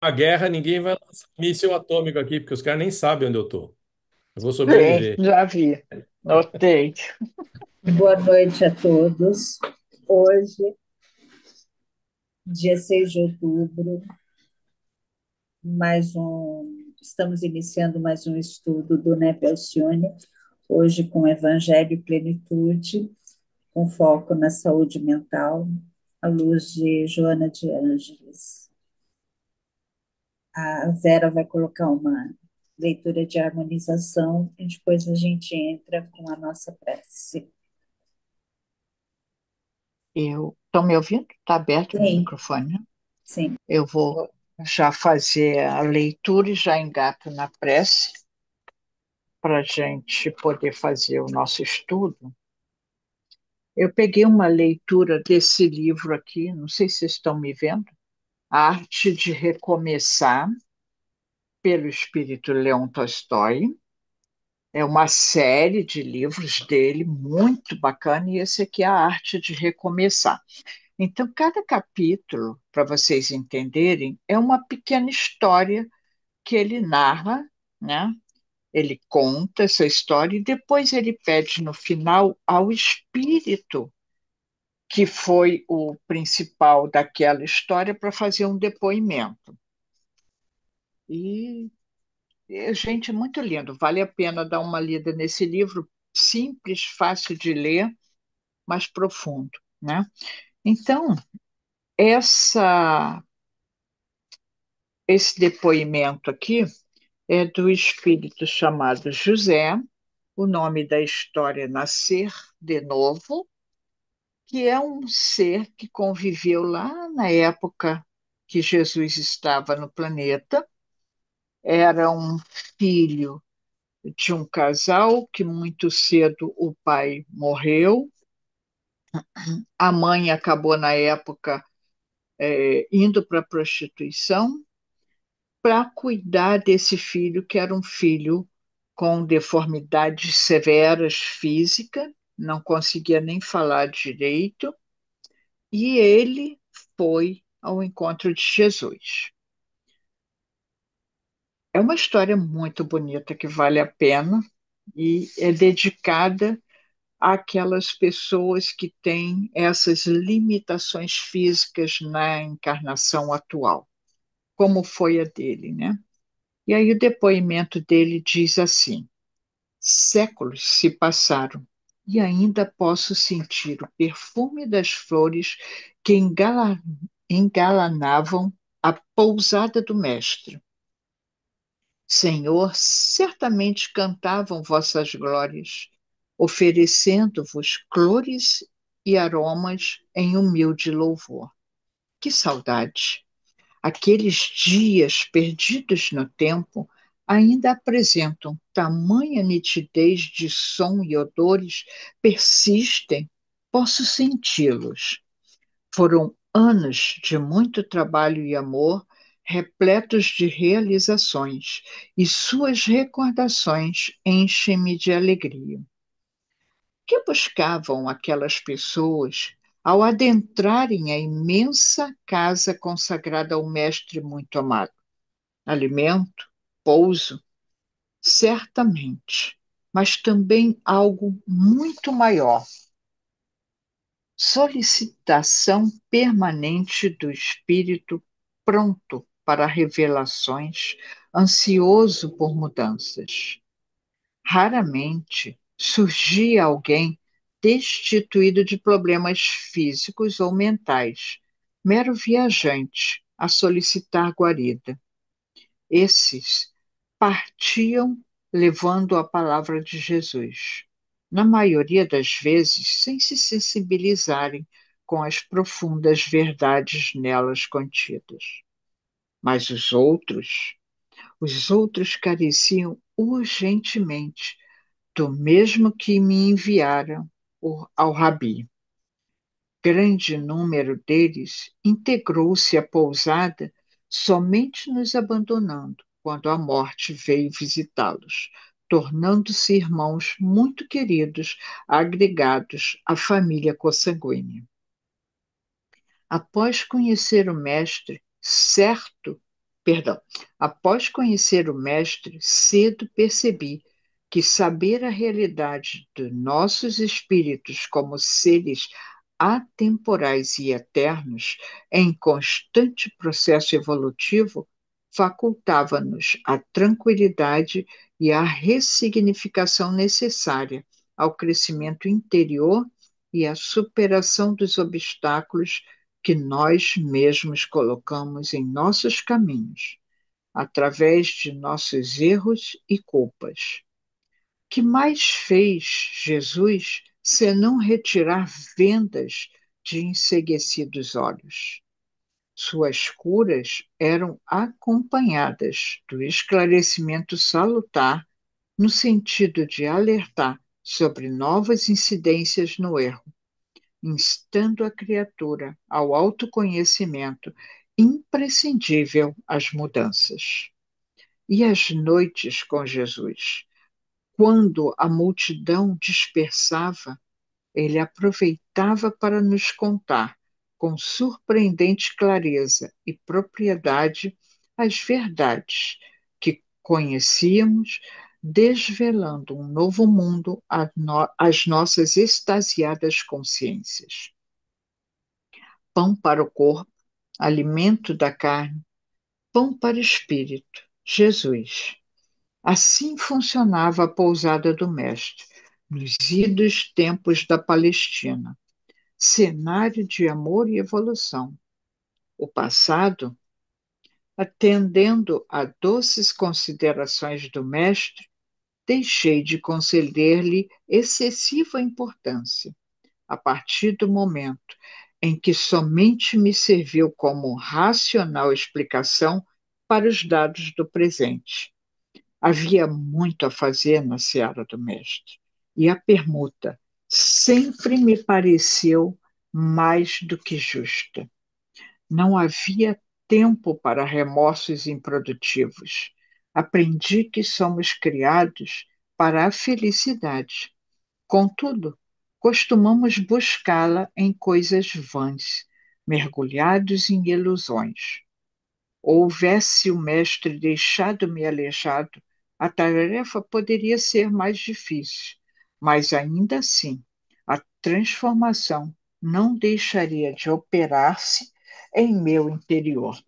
uma guerra, ninguém vai lançar míssil atômico aqui, porque os caras nem sabem onde eu tô. Eu vou Sim, sobreviver. já vi. Notei. Boa noite a todos. Hoje, dia 6 de outubro, estamos iniciando mais um estudo do NEP Alcione, hoje com Evangelho e Plenitude, com foco na saúde mental, à luz de Joana de Ângeles. A Vera vai colocar uma leitura de harmonização e depois a gente entra com a nossa prece. Estão me ouvindo? Está aberto o meu Sim, microfone, né? sim. Eu vou já fazer a leitura e já engato na prece para a gente poder fazer o nosso estudo. Eu peguei uma leitura desse livro aqui, não sei se vocês estão me vendo, A Arte de Recomeçar, pelo espírito Leon Tolstói. É uma série de livros dele, muito bacana, e esse aqui é A Arte de Recomeçar. Então, cada capítulo, para vocês entenderem, é uma pequena história que ele narra, né? Ele conta essa história e depois ele pede no final ao espírito que foi o principal daquela história para fazer um depoimento. E, gente, é muito lindo, vale a pena dar uma lida nesse livro, simples, fácil de ler, mas profundo, né? Então, essa, esse depoimento aqui é do espírito chamado José, o nome da história é Nascer de Novo, que é um ser que conviveu lá na época que Jesus estava no planeta. Era um filho de um casal que muito cedo o pai morreu. A mãe acabou, na época, indo para a prostituição para cuidar desse filho, que era um filho com deformidades severas físicas, não conseguia nem falar direito, e ele foi ao encontro de Jesus. É uma história muito bonita que vale a pena e é dedicada àquelas pessoas que têm essas limitações físicas na encarnação atual, como foi a dele, né? E aí o depoimento dele diz assim: séculos se passaram e ainda posso sentir o perfume das flores que engalanavam a pousada do Mestre. Senhor, certamente cantavam vossas glórias, oferecendo-vos flores e aromas em humilde louvor. Que saudade! Aqueles dias perdidos no tempo ainda apresentam tamanha nitidez de som e odores, persistem, posso senti-los. Foram anos de muito trabalho e amor, repletos de realizações, e suas recordações enchem-me de alegria. Que buscavam aquelas pessoas ao adentrarem a imensa casa consagrada ao Mestre muito amado? Alimento, pouso, certamente, mas também algo muito maior: solicitação permanente do espírito pronto para revelações, ansioso por mudanças. Raramente surgia alguém destituído de problemas físicos ou mentais, mero viajante a solicitar guarida. Esses partiam levando a palavra de Jesus, na maioria das vezes sem se sensibilizarem com as profundas verdades nelas contidas. Mas os outros careciam urgentemente do mesmo que me enviaram ao Rabi. Grande número deles integrou-se à pousada somente nos abandonando quando a morte veio visitá-los, tornando-se irmãos muito queridos, agregados à família consanguínea. Após conhecer o Mestre, certo Perdão. Após conhecer o Mestre, cedo percebi que saber a realidade de nossos espíritos como seres atemporais e eternos, em constante processo evolutivo, facultava-nos a tranquilidade e a ressignificação necessária ao crescimento interior e à superação dos obstáculos que nós mesmos colocamos em nossos caminhos, através de nossos erros e culpas. Que mais fez Jesus senão retirar vendas de enceguecidos olhos? Suas curas eram acompanhadas do esclarecimento salutar no sentido de alertar sobre novas incidências no erro, instando a criatura ao autoconhecimento imprescindível às mudanças. E as noites com Jesus? Quando a multidão dispersava, ele aproveitava para nos contar, com surpreendente clareza e propriedade, as verdades que conhecíamos, desvelando um novo mundo às nossas extasiadas consciências. Pão para o corpo, alimento da carne, pão para o espírito, Jesus. Assim funcionava a pousada do Mestre, nos idos tempos da Palestina, cenário de amor e evolução. O passado, atendendo a doces considerações do Mestre, deixei de conceder-lhe excessiva importância, a partir do momento em que somente me serviu como racional explicação para os dados do presente. Havia muito a fazer na seara do Mestre, e a permuta sempre me pareceu mais do que justa. Não havia tempo para remorsos improdutivos. Aprendi que somos criados para a felicidade. Contudo, costumamos buscá-la em coisas vãs, mergulhados em ilusões. Houvesse o mestre deixado-me aleijado, a tarefa poderia ser mais difícil, mas ainda assim, a transformação não deixaria de operar-se em meu interior,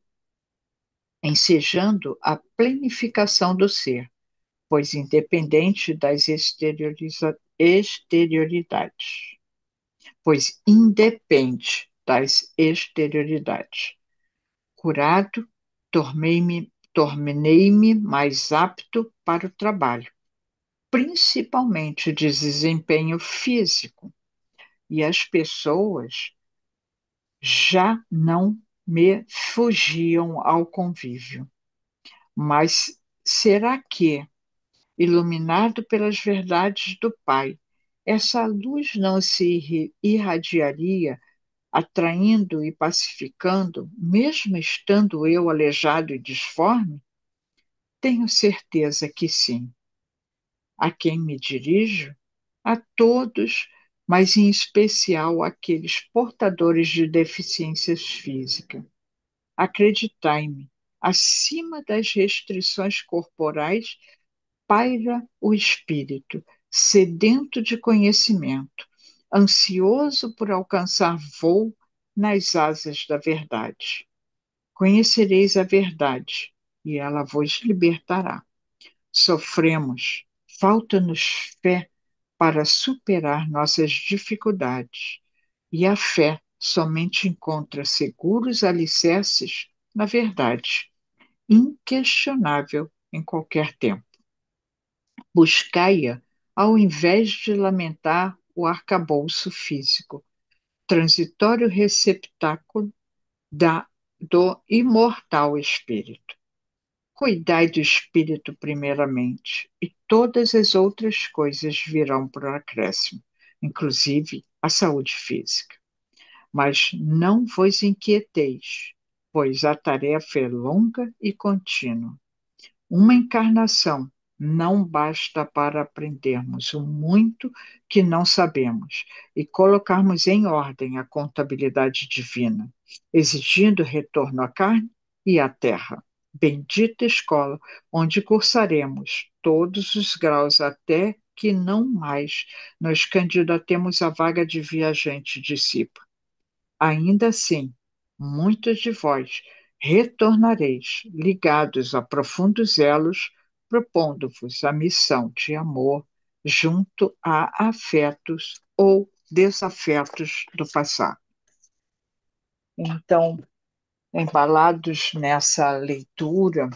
ensejando a plenificação do ser, pois independente das exterioridades, pois independe das exterioridades. Curado, tornei-me mais apto para o trabalho, principalmente de desempenho físico, e as pessoas já não me fugiam ao convívio. Mas será que, iluminado pelas verdades do Pai, essa luz não se irradiaria, atraindo e pacificando, mesmo estando eu aleijado e disforme? Tenho certeza que sim. A quem me dirijo? A todos, mas em especial àqueles portadores de deficiências físicas. Acreditai-me, acima das restrições corporais, paira o espírito, sedento de conhecimento, ansioso por alcançar voo nas asas da verdade. Conhecereis a verdade, e ela vos libertará. Sofremos, falta-nos fé para superar nossas dificuldades, e a fé somente encontra seguros alicerces na verdade, inquestionável em qualquer tempo. Buscai-a ao invés de lamentar o arcabouço físico, transitório receptáculo do imortal espírito. Cuidai do espírito primeiramente, e todas as outras coisas virão por acréscimo, inclusive a saúde física. Mas não vos inquieteis, pois a tarefa é longa e contínua. Uma encarnação não basta para aprendermos o muito que não sabemos e colocarmos em ordem a contabilidade divina, exigindo retorno à carne e à terra. bendita escola, onde cursaremos todos os graus até que não mais nos candidatemos à vaga de viajante discípulo. Ainda assim, muitos de vós retornareis, ligados a profundos elos, propondo-vos a missão de amor junto a afetos ou desafetos do passado. Então, embalados nessa leitura,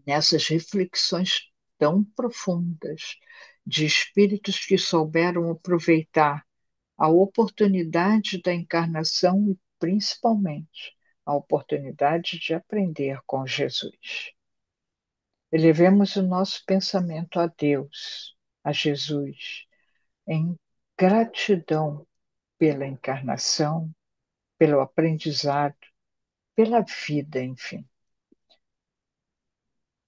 nessas reflexões tão profundas de espíritos que souberam aproveitar a oportunidade da encarnação e, principalmente, a oportunidade de aprender com Jesus. Elevemos o nosso pensamento a Deus, a Jesus, em gratidão pela encarnação, pelo aprendizado, pela vida, enfim.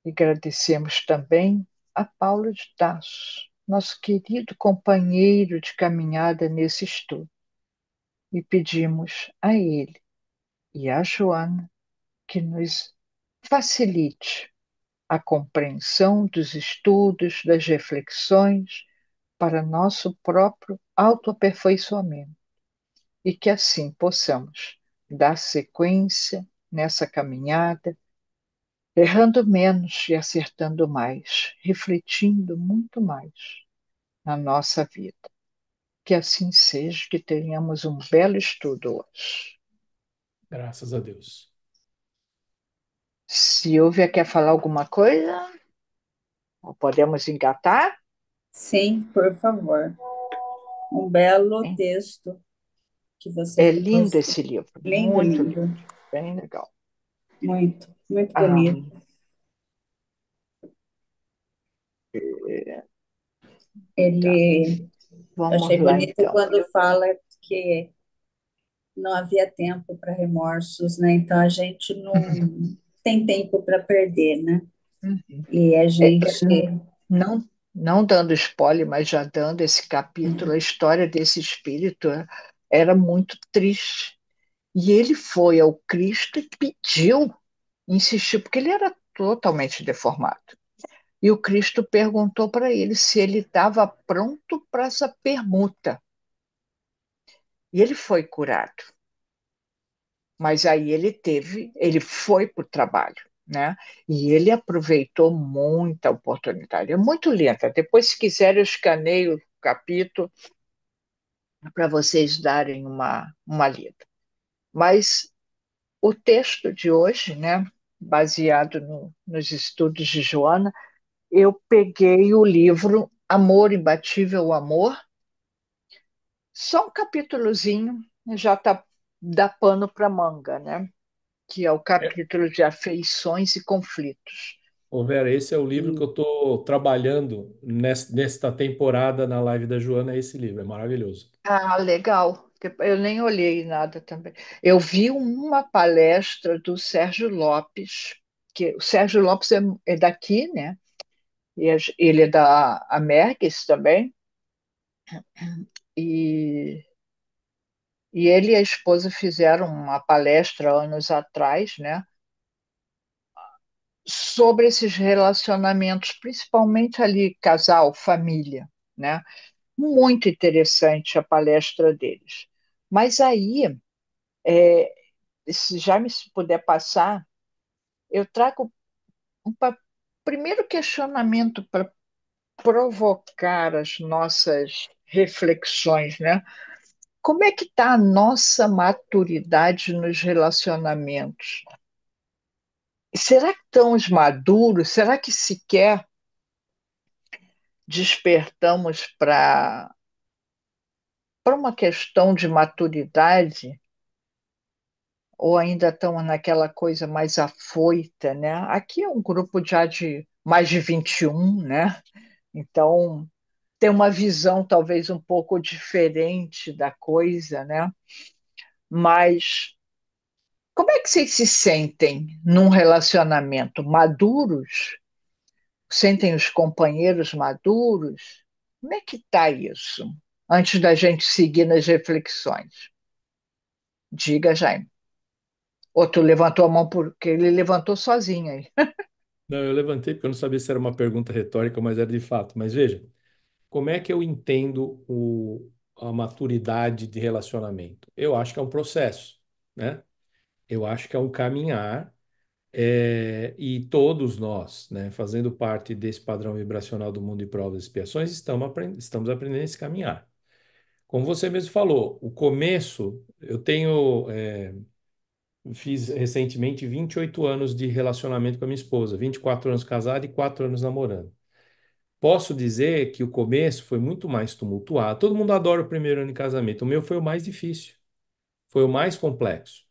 E agradecemos também a Paulo de Tarso, nosso querido companheiro de caminhada nesse estudo, e pedimos a ele e a Joana que nos facilite a compreensão dos estudos, das reflexões, para nosso próprio autoaperfeiçoamento e que assim possamos dar sequência nessa caminhada, errando menos e acertando mais, refletindo muito mais na nossa vida. Que assim seja, que tenhamos um belo estudo hoje. Graças a Deus. Silvia quer falar alguma coisa? Podemos engatar? Sim, por favor. Um belo Hein? texto que você É lindo trouxe. esse livro, Lindo, muito lindo, lindo. bem legal. Muito, muito Ah, bonito. tá. Ele, Vamos achei lá bonito então. quando fala que não havia tempo para remorsos, né? Então a gente não tem tempo para perder, né? Uhum. E a gente. Não, não dando spoiler, mas já dando esse capítulo, a história desse espírito era muito triste. E ele foi ao Cristo e pediu, insistiu, porque ele era totalmente deformado. E o Cristo perguntou para ele se ele estava pronto para essa permuta. E ele foi curado. Mas aí ele foi para o trabalho, né? E ele aproveitou muita oportunidade. É muito lenta. Depois, se quiserem, eu escaneio o capítulo para vocês darem uma lida. Mas o texto de hoje, né, baseado nos estudos de Joana, eu peguei o livro Amor Imbatível, o Amor, só um capítulozinho, já tá, dá pano para manga, né? Que é o É, capítulo de afeições e conflitos. ô Vera, esse é o livro que E, eu estou trabalhando nesta temporada na live da Joana, é esse livro, é maravilhoso. legal. Eu nem olhei nada também. Eu vi uma palestra do Sérgio Lopes, que o Sérgio Lopes é daqui, né? Ele é da Amergs também, e, e ele e a esposa fizeram uma palestra anos atrás, né? Sobre esses relacionamentos, principalmente ali casal, família, né? Muito interessante a palestra deles. Mas aí, se já me puder passar, eu trago primeiro questionamento para provocar as nossas reflexões, né? Como é que está a nossa maturidade nos relacionamentos? Será que estamos maduros? Será que sequer despertamos para uma questão de maturidade? Ou ainda estão naquela coisa mais afoita, né? Aqui é um grupo já de mais de 21, né? Então, tem uma visão talvez um pouco diferente da coisa, né? Mas como é que vocês se sentem num relacionamento? Maduros? Sentem os companheiros maduros? Como é que está isso? Antes da gente seguir nas reflexões. Diga, Jaime. Ou tu levantou a mão porque ele levantou sozinho aí. Não, eu levantei porque eu não sabia se era uma pergunta retórica, mas era de fato. Mas veja, como é que eu entendo a maturidade de relacionamento? Eu acho que é um processo, né? Eu acho que é um caminhar, e todos nós, né, fazendo parte desse padrão vibracional do mundo de provas e expiações, estamos aprendendo esse caminhar. Como você mesmo falou, o começo, eu tenho, fiz recentemente 28 anos de relacionamento com a minha esposa, 24 anos casado e 4 anos namorando. Posso dizer que o começo foi muito mais tumultuado. Todo mundo adora o primeiro ano de casamento. O meu foi o mais difícil, foi o mais complexo.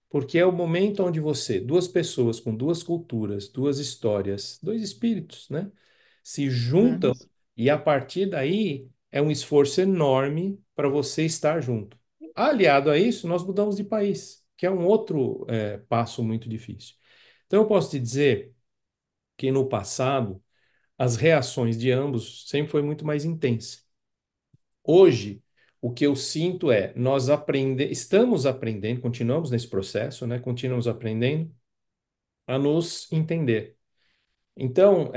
Porque é o momento onde você, duas pessoas com duas culturas, duas histórias, dois espíritos, né, se juntam Uhum. e a partir daí é um esforço enorme para você estar junto. Aliado a isso, nós mudamos de país, que é um outro, passo muito difícil. Então, eu posso te dizer que no passado, as reações de ambos sempre foi muito mais intensa. Hoje, o que eu sinto é, estamos aprendendo, continuamos nesse processo, né? Continuamos aprendendo a nos entender. Então,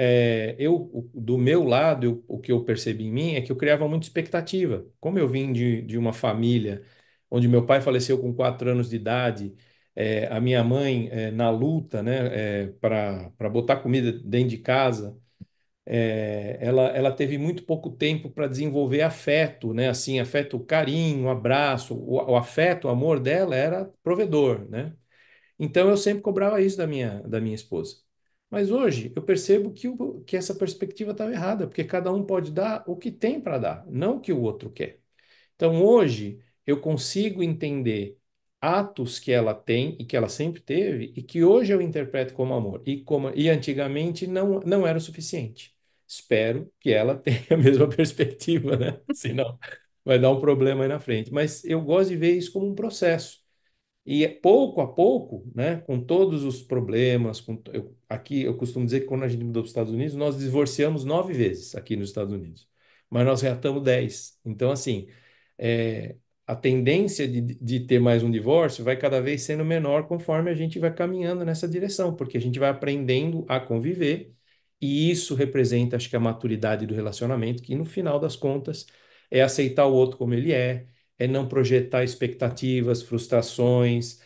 do meu lado, o que eu percebi em mim é que eu criava muita expectativa. Como eu vim de uma família onde meu pai faleceu com 4 anos de idade, a minha mãe, na luta, né, para botar comida dentro de casa, ela teve muito pouco tempo para desenvolver afeto, né? Assim, afeto, carinho, abraço, o afeto, o amor dela era provedor, né? Então eu sempre cobrava isso da minha esposa. Mas hoje eu percebo que essa perspectiva estava errada, porque cada um pode dar o que tem para dar, não o que o outro quer. Então, hoje, eu consigo entender atos que ela tem e que ela sempre teve e que hoje eu interpreto como amor e antigamente não era o suficiente. Espero que ela tenha a mesma perspectiva, né? Senão vai dar um problema aí na frente. Mas eu gosto de ver isso como um processo. E pouco a pouco, né, com todos os problemas, aqui eu costumo dizer que quando a gente mudou para os Estados Unidos, nós divorciamos 9 vezes aqui nos Estados Unidos, mas nós reatamos 10. Então, assim, é, a tendência de ter mais um divórcio vai cada vez sendo menor conforme a gente vai caminhando nessa direção, porque a gente vai aprendendo a conviver, e isso representa, acho que, a maturidade do relacionamento, que no final das contas é aceitar o outro como ele é não projetar expectativas, frustrações,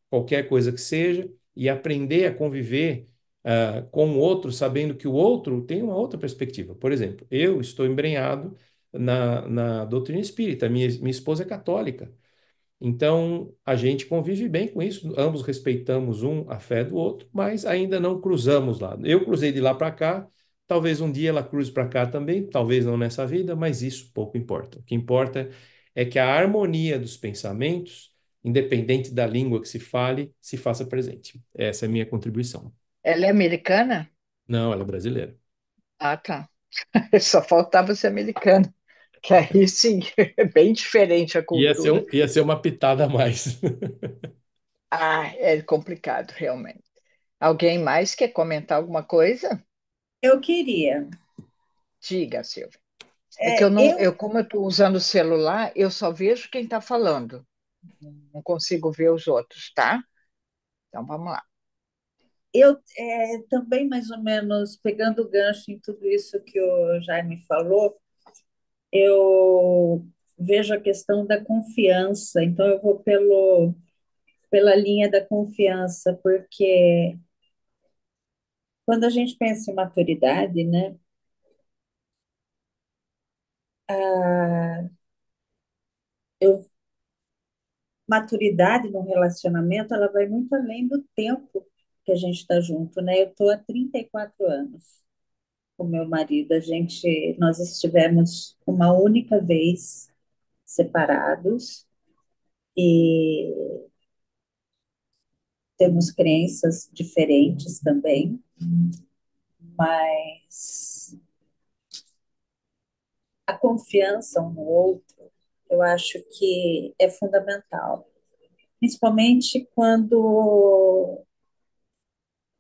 qualquer coisa que seja, e aprender a conviver com o outro, sabendo que o outro tem uma outra perspectiva. Por exemplo, eu estou embrenhado na doutrina espírita, minha esposa é católica. Então, a gente convive bem com isso, ambos respeitamos a fé do outro, mas ainda não cruzamos lá. Eu cruzei de lá para cá, talvez um dia ela cruze para cá também, talvez não nessa vida, mas isso pouco importa. O que importa é que a harmonia dos pensamentos, independente da língua que se fale, se faça presente. Essa é a minha contribuição. Ela é americana? Não, ela é brasileira. Ah, tá. Só faltava ser americana. Que aí sim, é bem diferente a cultura. Ia ser uma pitada a mais. Ah, é complicado, realmente. Alguém mais quer comentar alguma coisa? Eu queria. Diga, Silvia. É que eu não, Eu, como eu estou usando o celular, eu só vejo quem está falando. Não consigo ver os outros, tá? Então vamos lá. também, mais ou menos, pegando o gancho em tudo isso que o Jaime falou, eu vejo a questão da confiança. Então, eu vou pela linha da confiança, porque quando a gente pensa em maturidade, né, eu, maturidade no relacionamento, ela vai muito além do tempo que a gente está junto, né? Eu estou há 34 anos com meu marido. Nós estivemos uma única vez separados e temos crenças diferentes também, mas a confiança um no outro, eu acho que é fundamental, principalmente quando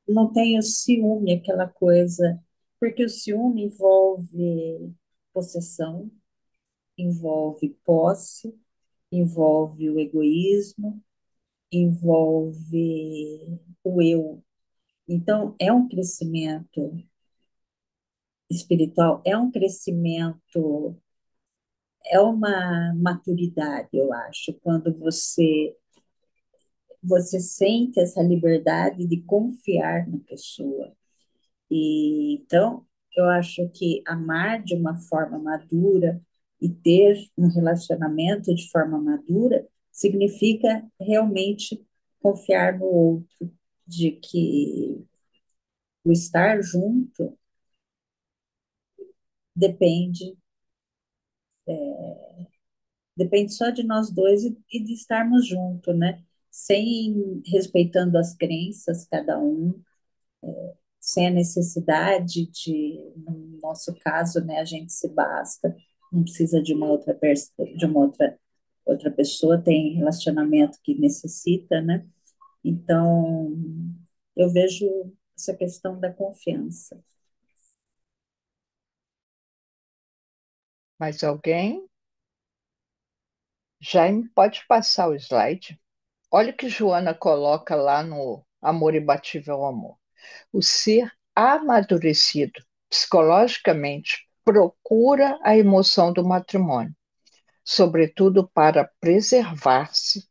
não tem o ciúme, aquela coisa, porque o ciúme envolve possessão, envolve posse, envolve o egoísmo, envolve o eu. Então, é um crescimento espiritual, é um crescimento, é uma maturidade, eu acho, quando você sente essa liberdade de confiar na pessoa. E então, eu acho que amar de uma forma madura e ter um relacionamento de forma madura significa realmente confiar no outro, de que o estar junto depende depende só de nós dois e de estarmos juntos, né? Sem respeitando as crenças cada um, sem a necessidade de, no nosso caso, né, a gente se basta, não precisa de uma de uma outra pessoa, tem relacionamento que necessita, né? Então, eu vejo essa questão da confiança. Mais alguém? Jaime, pode passar o slide. Olha o que Joana coloca lá no Amor Imbatível ao Amor. O ser amadurecido psicologicamente procura a emoção do matrimônio, sobretudo para preservar-se,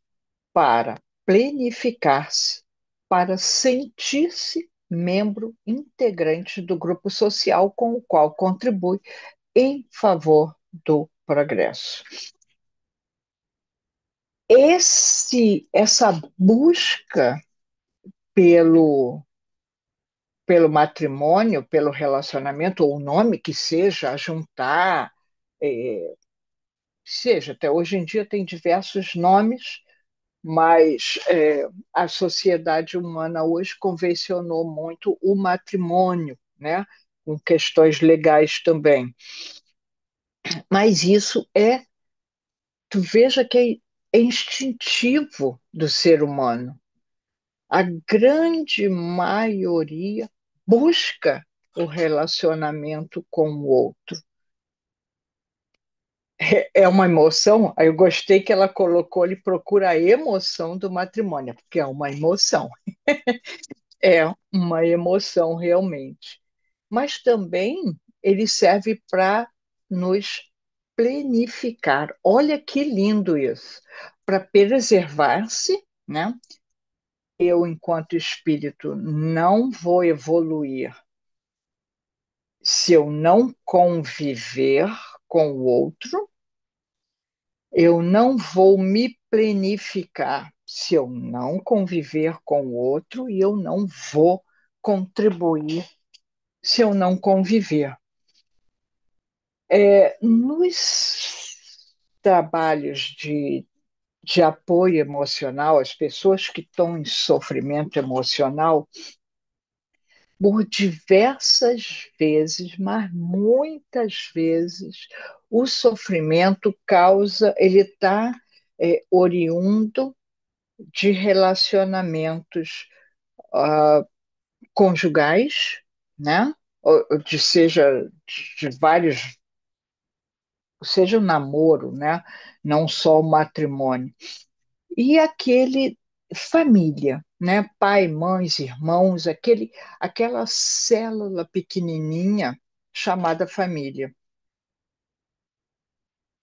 para planificar-se, para sentir-se membro integrante do grupo social com o qual contribui em favor do progresso. Essa busca pelo, pelo matrimônio, pelo relacionamento, ou o nome que seja, juntar, é, seja, até hoje em dia tem diversos nomes, mas a sociedade humana hoje convencionou muito o matrimônio, né? Com questões legais também. Mas isso tu veja que é instintivo do ser humano. A grande maioria busca o relacionamento com o outro. É uma emoção. Eu gostei que ela colocou, ele procura a emoção do matrimônio, porque é uma emoção. É uma emoção realmente. Mas também ele serve para nos planificar. Olha que lindo isso. Para preservar-se, né? Eu, enquanto espírito, não vou evoluir se eu não conviver com o outro, eu não vou me planificar se eu não conviver com o outro e eu não vou contribuir se eu não conviver. Nos trabalhos de apoio emocional, as pessoas que estão em sofrimento emocional, por diversas vezes, mas muitas vezes, o sofrimento causa, ele está oriundo de relacionamentos conjugais, né? Ou de seja de vários, seja o namoro, né? Não só o matrimônio. E aquele família, né? Pai, mães, irmãos, aquela célula pequenininha chamada família.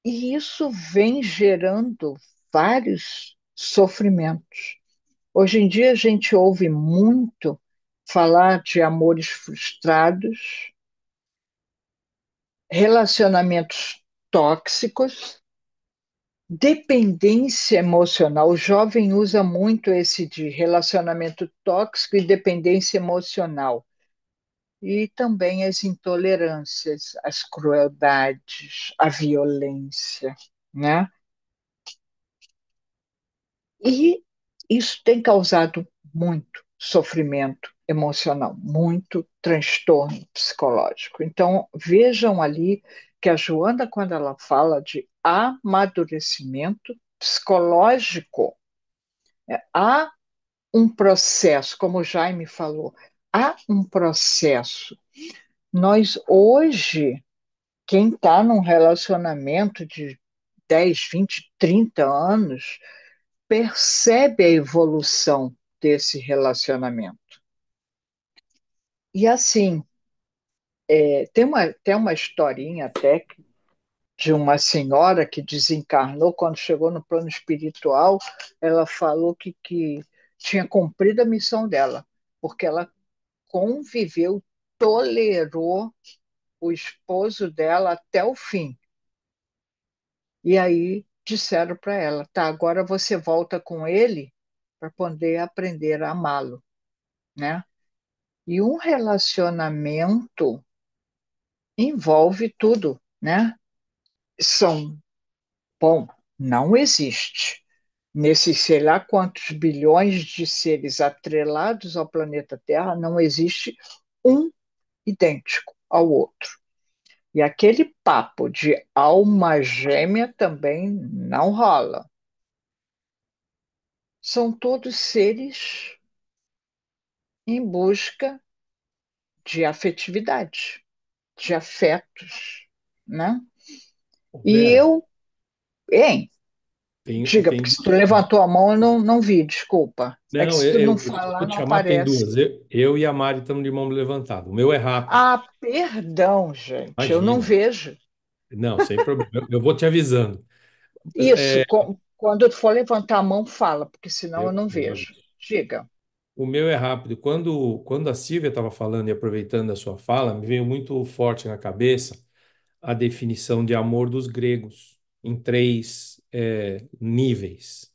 E isso vem gerando vários sofrimentos. Hoje em dia a gente ouve muito falar de amores frustrados, relacionamentos tóxicos, dependência emocional. O jovem usa muito esse de relacionamento tóxico e dependência emocional. E também as intolerâncias, as crueldades, a violência, né? E isso tem causado muito sofrimento emocional, muito transtorno psicológico. Então, vejam ali que a Joana, quando ela fala de amadurecimento psicológico, há um processo, como o Jaime falou, há um processo. Nós hoje, quem está num relacionamento de 10, 20, 30 anos, percebe a evolução desse relacionamento. E assim, tem uma historinha até de uma senhora que desencarnou, quando chegou no plano espiritual, ela falou que tinha cumprido a missão dela, porque ela conviveu, tolerou o esposo dela até o fim. E aí disseram para ela: tá, agora você volta com ele para poder aprender a amá-lo, né? E um relacionamento envolve tudo, né? São, bom, não existe nesses sei lá quantos bilhões de seres atrelados ao planeta Terra, não existe um idêntico ao outro. E aquele papo de alma gêmea também não rola. São todos seres em busca de afetividade, de afetos, né? Ô, E Vera, eu, hein, diga, tem porque se tu duas. levantou a mão, eu não vi, desculpa. É que Não, se tu não se eu falar, for te não chamar, tem aparece. duas. Eu e a Mari estamos de mão levantada. O meu é rápido. Ah, perdão, gente, eu não Imagina. vejo. Não, sem problema. Eu vou te avisando. Isso, É, quando tu for levantar a mão, fala, porque senão eu não eu vejo. aviso. Diga. O meu é rápido. Quando a Silvia estava falando e aproveitando a sua fala, me veio muito forte na cabeça a definição de amor dos gregos em três níveis.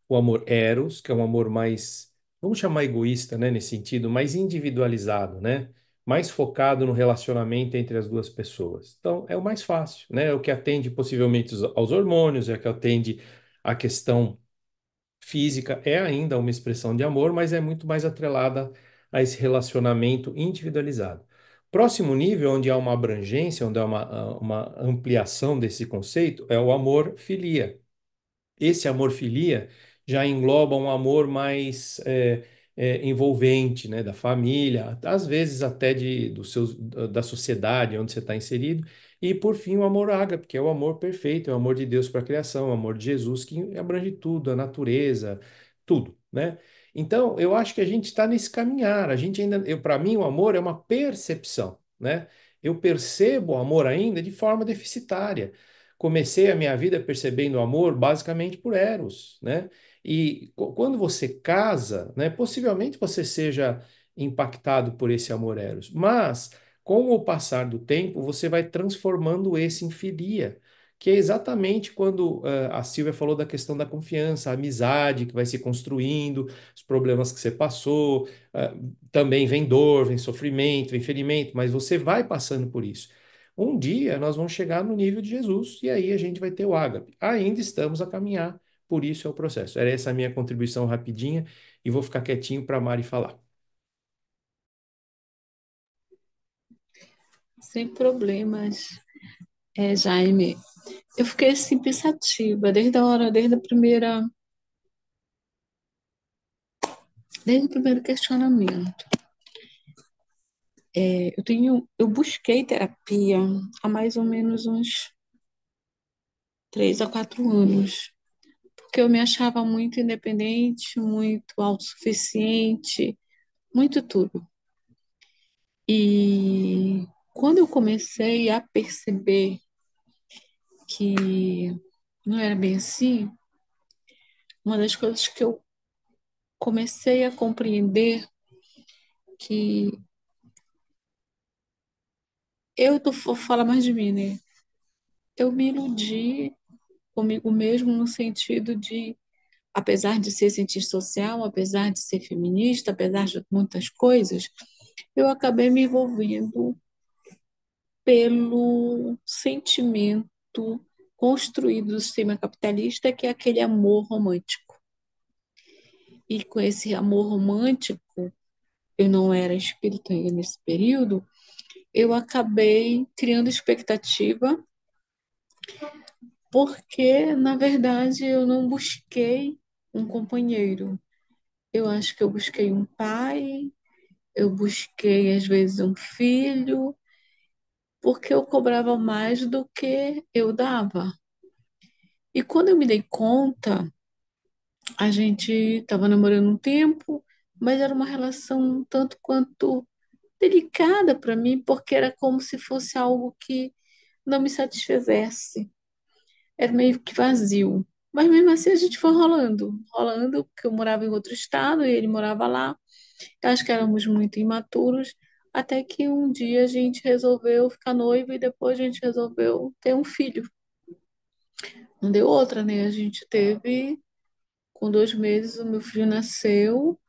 O amor eros, que é um amor mais, vamos chamar egoísta, né, nesse sentido, mais individualizado, né? Mais focado no relacionamento entre as duas pessoas. Então, é o mais fácil, né? É o que atende possivelmente aos hormônios, é o que atende à questão física, é ainda uma expressão de amor, mas é muito mais atrelada a esse relacionamento individualizado. Próximo nível, onde há uma abrangência, onde há uma ampliação desse conceito, é o amor filia. Esse amor-filia já engloba um amor mais envolvente, né, da família, às vezes até da sociedade onde você está inserido, e por fim o amor ágape, que é o amor perfeito, é o amor de Deus para a criação, o amor de Jesus que abrange tudo, a natureza, tudo, né? Então, eu acho que a gente está nesse caminhar. A gente ainda, para mim, o amor é uma percepção, né? Eu percebo o amor ainda de forma deficitária. Comecei a minha vida percebendo o amor basicamente por Eros, né? E quando você casa, né, possivelmente você seja impactado por esse amor Eros, mas com o passar do tempo você vai transformando esse em filia, que é exatamente quando a Silvia falou da questão da confiança, a amizade que vai se construindo, os problemas que você passou, também vem dor, vem sofrimento, vem ferimento, mas você vai passando por isso. Um dia nós vamos chegar no nível de Jesus e aí a gente vai ter o ágape. Ainda estamos a caminhar, por isso é o processo. Era essa a minha contribuição rapidinha e vou ficar quietinho para a Mari falar. Sem problemas, Jaime. Eu fiquei assim pensativa desde o primeiro questionamento. Eu busquei terapia há mais ou menos uns 3 a 4 anos, porque eu me achava muito independente, muito autossuficiente, muito tudo. E quando eu comecei a perceber que não era bem assim, uma das coisas que eu comecei a compreender que vou falar mais de mim, né? Eu me iludi comigo mesmo no sentido de, apesar de ser cientista social, apesar de ser feminista, apesar de muitas coisas, eu acabei me envolvendo pelo sentimento construído do sistema capitalista, que é aquele amor romântico. E com esse amor romântico, eu não era espírita ainda nesse período, eu acabei criando expectativa, porque, na verdade, eu não busquei um companheiro. Eu acho que eu busquei um pai, eu busquei, às vezes, um filho, porque eu cobrava mais do que eu dava. E quando eu me dei conta A gente estava namorando um tempo, mas era uma relação um tanto quanto delicada para mim, porque era como se fosse algo que não me satisfizesse. Era meio que vazio. Mas mesmo assim a gente foi rolando, rolando, porque eu morava em outro estado e ele morava lá. Eu acho que éramos muito imaturos, até que um dia a gente resolveu ficar noivo e depois a gente resolveu ter um filho. Não deu outra, né? A gente teve, com 2 meses, o meu filho nasceu,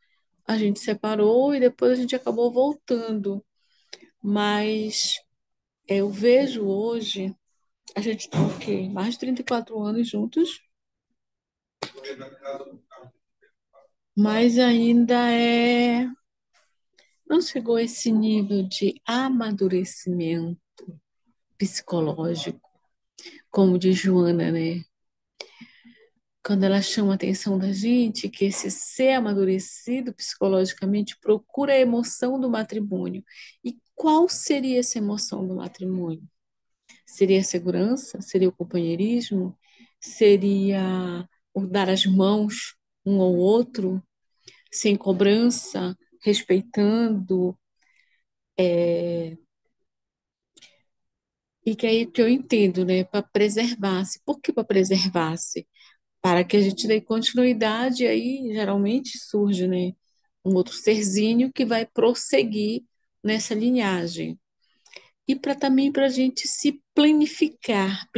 a gente separou e depois a gente acabou voltando. Mas eu vejo hoje, a gente está o quê? Mais de 34 anos juntos, mas ainda não chegou a esse nível de amadurecimento psicológico, como diz Joana, né? Quando ela chama a atenção da gente, que esse ser amadurecido psicologicamente procura a emoção do matrimônio. E qual seria essa emoção do matrimônio? Seria a segurança? Seria o companheirismo? Seria o dar as mãos um ao outro, sem cobrança, respeitando? E que aí que eu entendo, né? Para preservar-se. Por que para preservar-se? Para que a gente dê continuidade, aí geralmente surge, né, um outro serzinho que vai prosseguir nessa linhagem. E para também para a gente se planificar,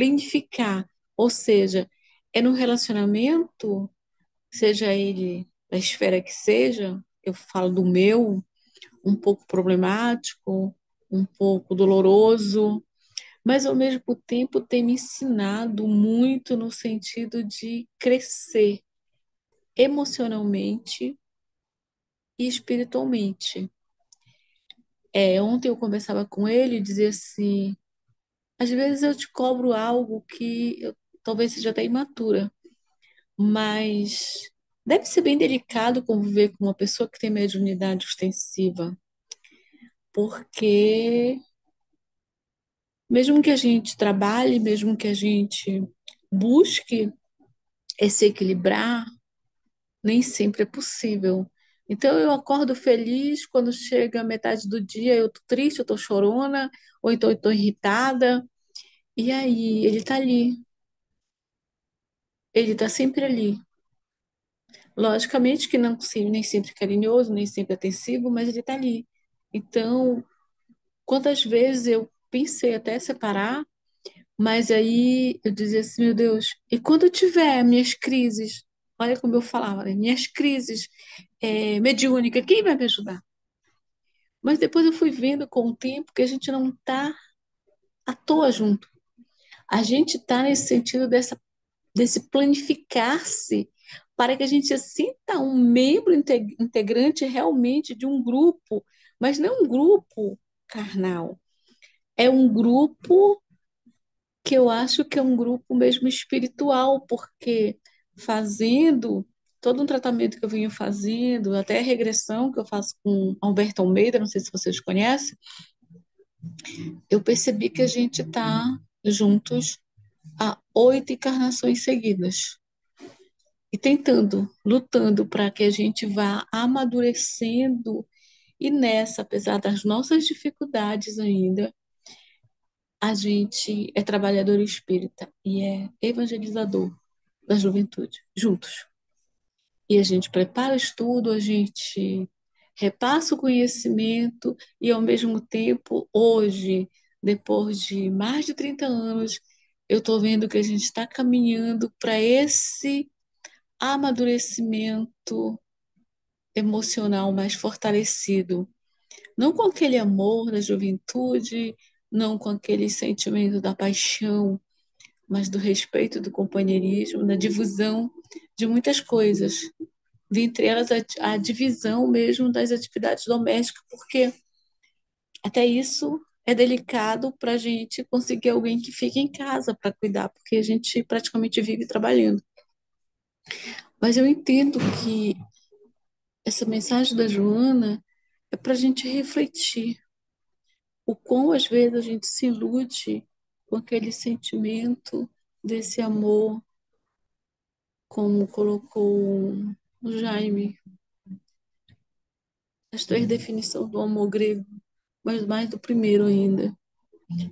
ou seja, é no relacionamento, seja ele da esfera que seja, eu falo do meu, um pouco problemático, um pouco doloroso, mas ao mesmo tempo tem me ensinado muito no sentido de crescer emocionalmente e espiritualmente. Ontem eu conversava com ele e dizia assim: às vezes eu te cobro algo que talvez seja até imatura, mas deve ser bem delicado conviver com uma pessoa que tem mediunidade ostensiva, porque mesmo que a gente trabalhe, mesmo que a gente busque se equilibrar, nem sempre é possível. Então eu acordo feliz quando chega a metade do dia, eu tô triste, eu tô chorona, ou então eu tô irritada. E aí, ele tá ali, ele tá sempre ali. Logicamente que não nem sempre carinhoso, nem sempre atensivo, mas ele tá ali. Então, quantas vezes eu pensei até separar, mas aí eu dizia assim, meu Deus, e quando eu tiver minhas crises, olha como eu falava, né? Minhas crises mediúnicas, quem vai me ajudar? Mas depois eu fui vendo com o tempo que a gente não está à toa junto. A gente está nesse sentido desse planificar-se para que a gente se sinta um membro integrante realmente de um grupo, mas não um grupo carnal. É um grupo que eu acho que é um grupo mesmo espiritual, porque fazendo todo um tratamento que eu venho fazendo, até a regressão que eu faço com Alberto Almeida, não sei se vocês conhecem, eu percebi que a gente está juntos há 8 encarnações seguidas e tentando, lutando para que a gente vá amadurecendo e nessa, apesar das nossas dificuldades ainda, a gente é trabalhador espírita e é evangelizador da juventude, juntos. E a gente prepara o estudo, a gente repassa o conhecimento e, ao mesmo tempo, hoje, depois de mais de 30 anos, eu estou vendo que a gente está caminhando para esse amadurecimento emocional mais fortalecido. Não com aquele amor da juventude, não com aquele sentimento da paixão, mas do respeito, do companheirismo, da divisão de muitas coisas, dentre elas a divisão mesmo das atividades domésticas, porque até isso é delicado para a gente conseguir alguém que fique em casa para cuidar, porque a gente praticamente vive trabalhando. Mas eu entendo que essa mensagem da Joana é para a gente refletir o quão às vezes a gente se ilude com aquele sentimento desse amor como colocou o Jaime, as três definições do amor grego, mas mais do primeiro ainda,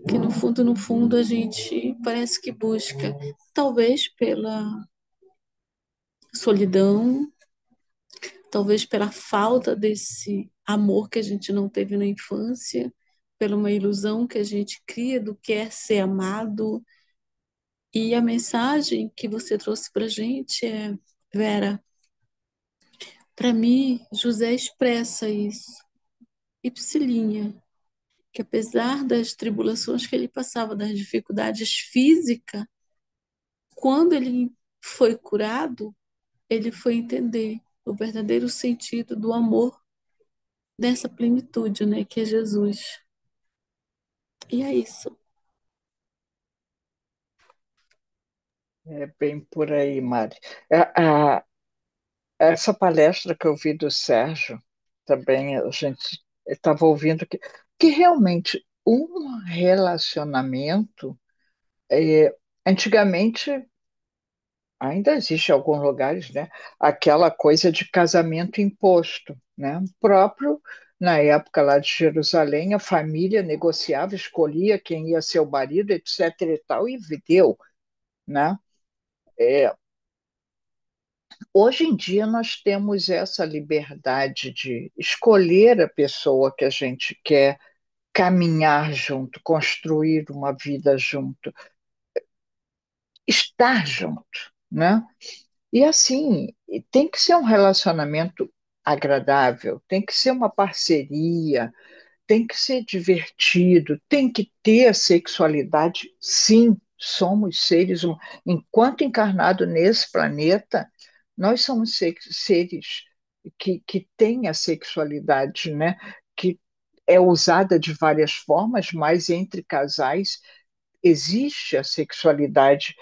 que no fundo, a gente parece que busca, talvez pela solidão, talvez pela falta desse amor que a gente não teve na infância, pela uma ilusão que a gente cria do que é ser amado. E a mensagem que você trouxe para a gente é, Vera, para mim, José expressa isso. E Priscilinha, que apesar das tribulações que ele passava, das dificuldades físicas, quando ele foi curado, ele foi entender o verdadeiro sentido do amor dessa plenitude, né, que é Jesus. E é isso. É bem por aí, Mari. A, essa palestra que eu vi do Sérgio, também a gente estava ouvindo que realmente um relacionamento, antigamente, ainda existe em alguns lugares, né, aquela coisa de casamento imposto, né? O próprio, na época lá de Jerusalém, a família negociava, escolhia quem ia ser o marido, etc. e tal, e deu, né? Hoje em dia nós temos essa liberdade de escolher a pessoa que a gente quer caminhar junto, construir uma vida junto, estar junto, né? E assim, tem que ser um relacionamento agradável, tem que ser uma parceria, tem que ser divertido, tem que ter sexualidade. Sim, somos seres humanos. Enquanto encarnado nesse planeta, nós somos seres que têm a sexualidade, né? Que é usada de várias formas, mas entre casais existe a sexualidade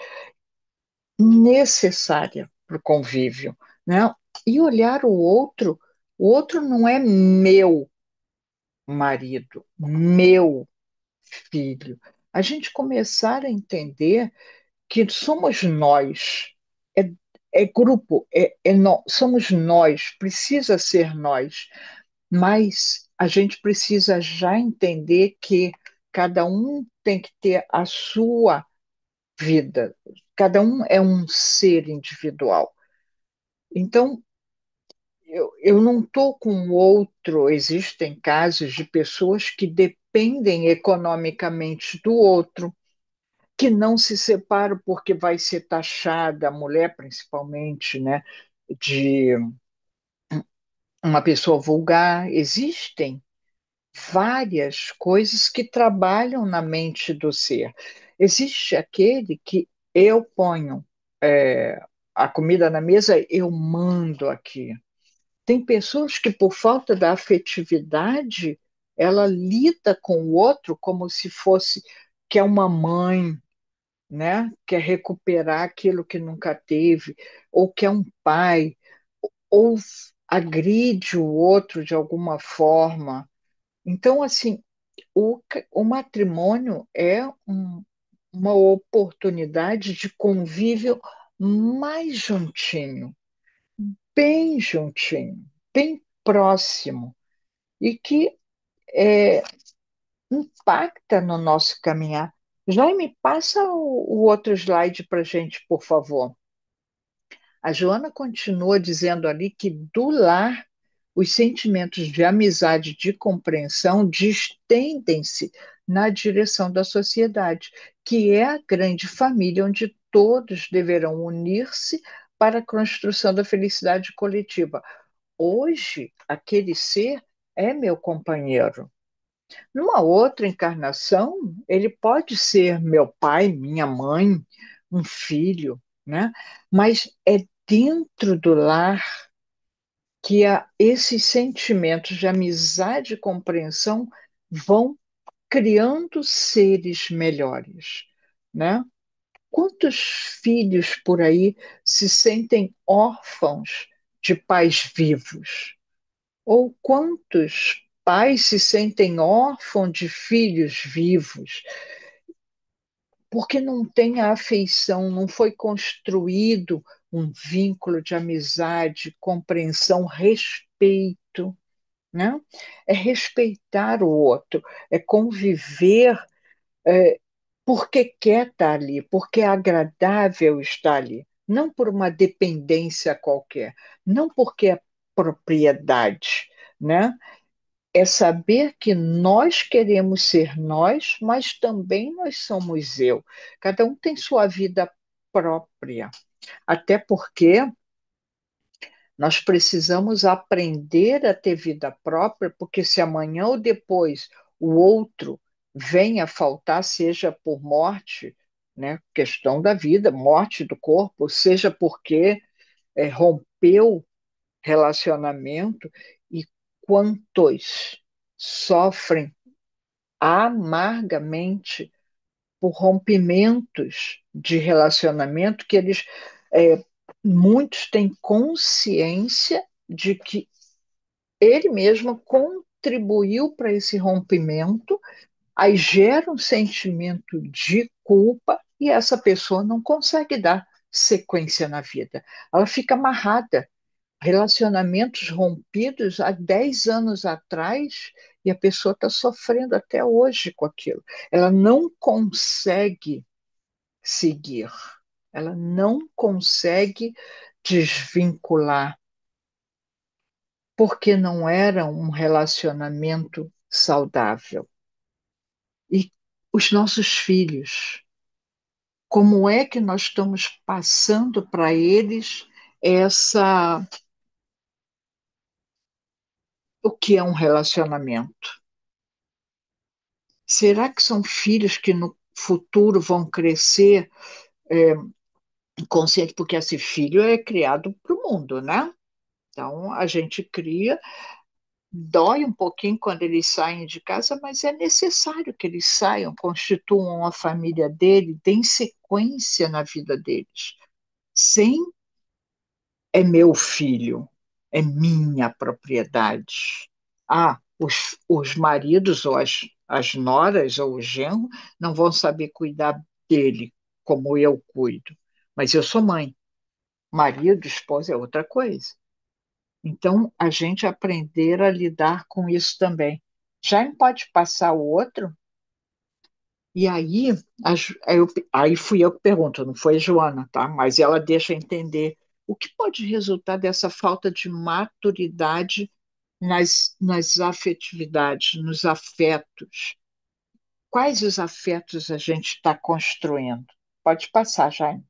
necessária para o convívio, né? E olhar o outro não é meu marido, meu filho. A gente começar a entender que somos nós, é, é grupo, somos nós, precisa ser nós, mas a gente precisa já entender que cada um tem que ter a sua vida, cada um é um ser individual. Então, eu não estou com o outro. Existem casos de pessoas que dependem economicamente do outro, que não se separam porque vai ser taxada, a mulher principalmente, né, de uma pessoa vulgar. Existem várias coisas que trabalham na mente do ser. Existe aquele que eu ponho a comida na mesa, eu mando aqui. Tem pessoas que, por falta da afetividade, ela lida com o outro como se fosse que é uma mãe, né? Quer recuperar aquilo que nunca teve, ou que é um pai, ou agride o outro de alguma forma. Então, assim, o matrimônio é uma oportunidade de convívio mais juntinho, bem juntinho, bem próximo, e que é, impacta no nosso caminhar. Jaime, passa o outro slide para a gente, por favor. A Joana continua dizendo ali que do lar os sentimentos de amizade, de compreensão, distendem-se na direção da sociedade, que é a grande família onde todos deverão unir-se para a construção da felicidade coletiva. Hoje, aquele ser é meu companheiro. Numa outra encarnação, ele pode ser meu pai, minha mãe, um filho, né? Mas é dentro do lar que esses sentimentos de amizade e compreensão vão criando seres melhores, né? Quantos filhos por aí se sentem órfãos de pais vivos? Ou quantos pais se sentem órfãos de filhos vivos, porque não tem a afeição, não foi construído um vínculo de amizade, compreensão, respeito, né? É respeitar o outro, é conviver porque quer estar ali, porque é agradável estar ali, não por uma dependência qualquer, não porque é propriedade, né? É saber que nós queremos ser nós, mas também nós somos eu. Cada um tem sua vida própria, até porque nós precisamos aprender a ter vida própria, porque se amanhã ou depois o outro venha a faltar, seja por morte, né, questão da vida, morte do corpo, seja porque rompeu relacionamento, e quantos sofrem amargamente por rompimentos de relacionamento que eles, é, muitos têm consciência de que ele mesmo contribuiu para esse rompimento, aí gera um sentimento de culpa e essa pessoa não consegue dar sequência na vida. Ela fica amarrada. Relacionamentos rompidos há 10 anos atrás e a pessoa está sofrendo até hoje com aquilo. Ela não consegue seguir, ela não consegue desvincular, porque não era um relacionamento saudável. E os nossos filhos, como é que nós estamos passando para eles essa o que é um relacionamento? Será que são filhos que no futuro vão crescer consciente? Porque esse filho é criado para o mundo, né? Então a gente cria, dói um pouquinho quando eles saem de casa, mas é necessário que eles saiam, constituam a família dele, deem sequência na vida deles. Sem é meu filho, é minha propriedade. Ah, os maridos ou as noras ou o genro não vão saber cuidar dele como eu cuido, mas eu sou mãe. Marido, esposa é outra coisa. Então, a gente aprender a lidar com isso também. Já não pode passar o outro, e aí, aí fui eu que pergunto, não foi a Joana, tá? Mas ela deixa entender o que pode resultar dessa falta de maturidade nas afetividades, nos afetos. Quais os afetos a gente está construindo? Pode passar, Jaime.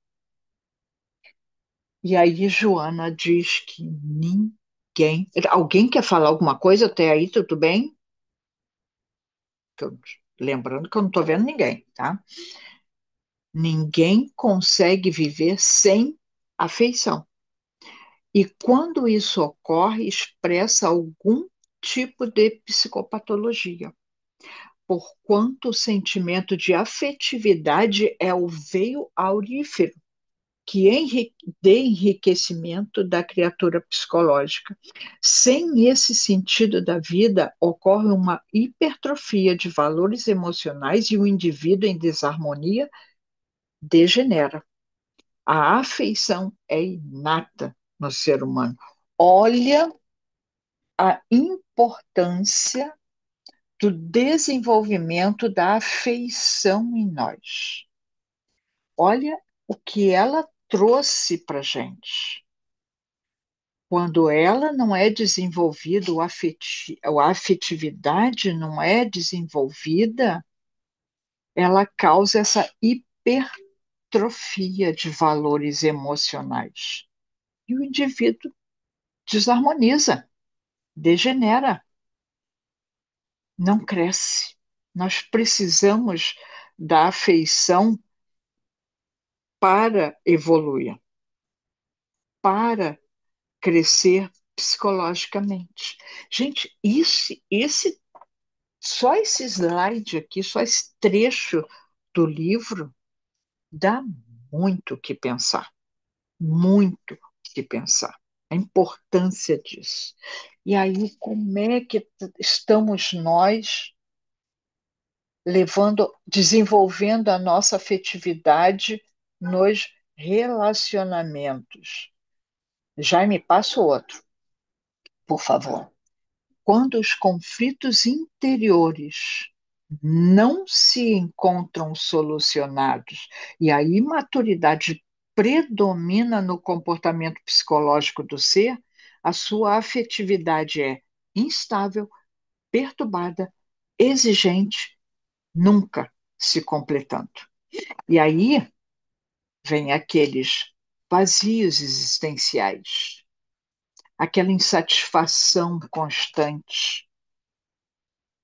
E aí, Joana diz que ninguém. Alguém quer falar alguma coisa até aí? Tudo bem? Lembrando que eu não estou vendo ninguém, tá? Ninguém consegue viver sem afeição. E quando isso ocorre, expressa algum tipo de psicopatologia, porquanto o sentimento de afetividade é o veio aurífero que dê enriquecimento da criatura psicológica. Sem esse sentido da vida, ocorre uma hipertrofia de valores emocionais e o indivíduo em desarmonia degenera. A afeição é inata no ser humano. Olha a importância do desenvolvimento da afeição em nós. Olha o que ela trouxe para a gente. Quando ela não é desenvolvida, a afetividade não é desenvolvida, ela causa essa hipertrofia de valores emocionais. E o indivíduo desarmoniza, degenera, não cresce. Nós precisamos da afeição para evoluir, para crescer psicologicamente. Gente, só esse slide aqui, só esse trecho do livro dá muito o que pensar, muito o que pensar. A importância disso. E aí, como é que estamos nós desenvolvendo a nossa afetividade nos relacionamentos. Jaime, passa o outro, por favor. Quando os conflitos interiores não se encontram solucionados e a imaturidade predomina no comportamento psicológico do ser, a sua afetividade é instável, perturbada, exigente, nunca se completando. E aí vem aqueles vazios existenciais, aquela insatisfação constante.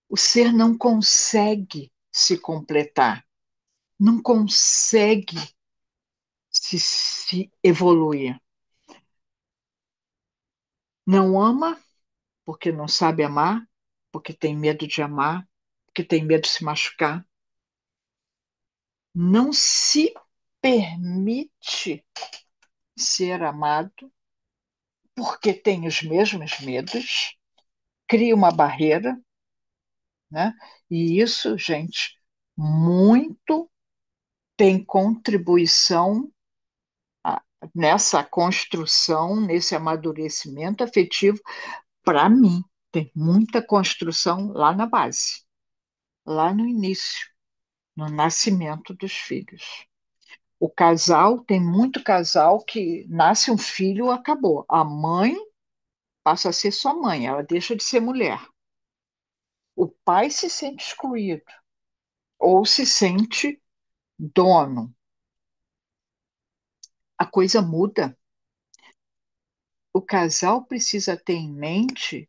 O ser não consegue se completar, não consegue se evoluir. Não ama porque não sabe amar, porque tem medo de amar, porque tem medo de se machucar. Não se permite ser amado porque tem os mesmos medos, cria uma barreira, né? E isso, gente, muito tem contribuição nessa construção, nesse amadurecimento afetivo, para mim, tem muita construção lá na base, lá no início, no nascimento dos filhos. O casal, tem muito casal que nasce um filho, acabou. A mãe passa a ser só mãe, ela deixa de ser mulher. O pai se sente excluído ou se sente dono. A coisa muda. O casal precisa ter em mente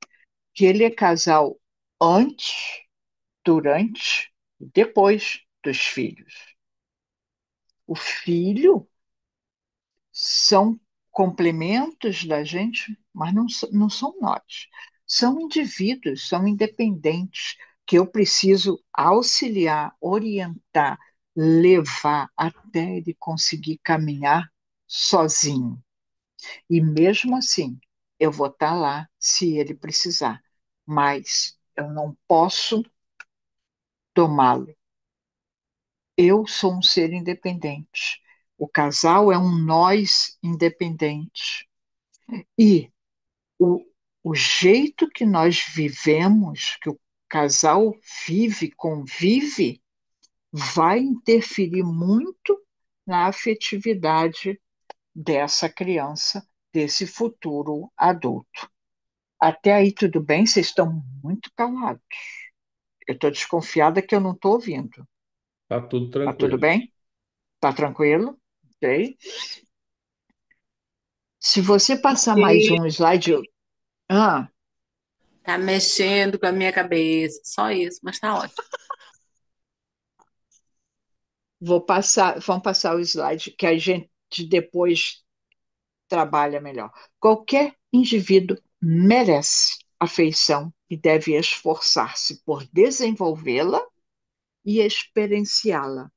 que ele é casal antes, durante e depois dos filhos. O filho são complementos da gente, mas não são nós. São indivíduos, são independentes, que eu preciso auxiliar, orientar, levar até ele conseguir caminhar sozinho. E mesmo assim, eu vou estar lá se ele precisar, mas eu não posso tomá-lo. Eu sou um ser independente. O casal é um nós independente. E o, o jeito que nós vivemos, que o casal vive, convive, vai interferir muito na afetividade dessa criança, desse futuro adulto. Até aí tudo bem? Vocês estão muito calados. Eu estou desconfiada que eu não estou ouvindo. Tá tudo Tá tudo tranquilo. bem? Tá tranquilo? Ok. Se você passar mais E um slide. Ah, tá mexendo com a minha cabeça, só isso, mas tá ótimo. vamos passar o slide que a gente depois trabalha melhor. Qualquer indivíduo merece afeição e deve esforçar-se por desenvolvê-la e experienciá-la,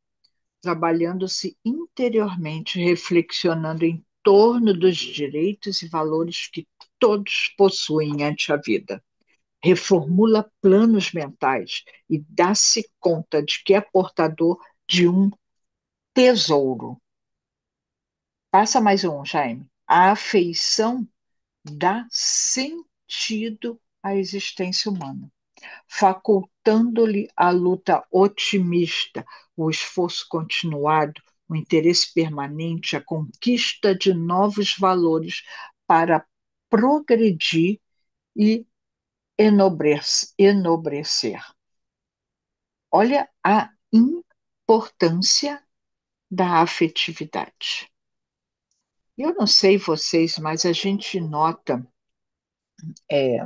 trabalhando-se interiormente, reflexionando em torno dos direitos e valores que todos possuem ante a vida. Reformula planos mentais e dá-se conta de que é portador de um tesouro. Passa mais um, Jaime. A afeição dá sentido à existência humana, facultando-lhe a luta otimista, o esforço continuado, o interesse permanente, a conquista de novos valores para progredir e enobrecer. Olha a importância da afetividade. Eu não sei vocês, mas a gente nota é,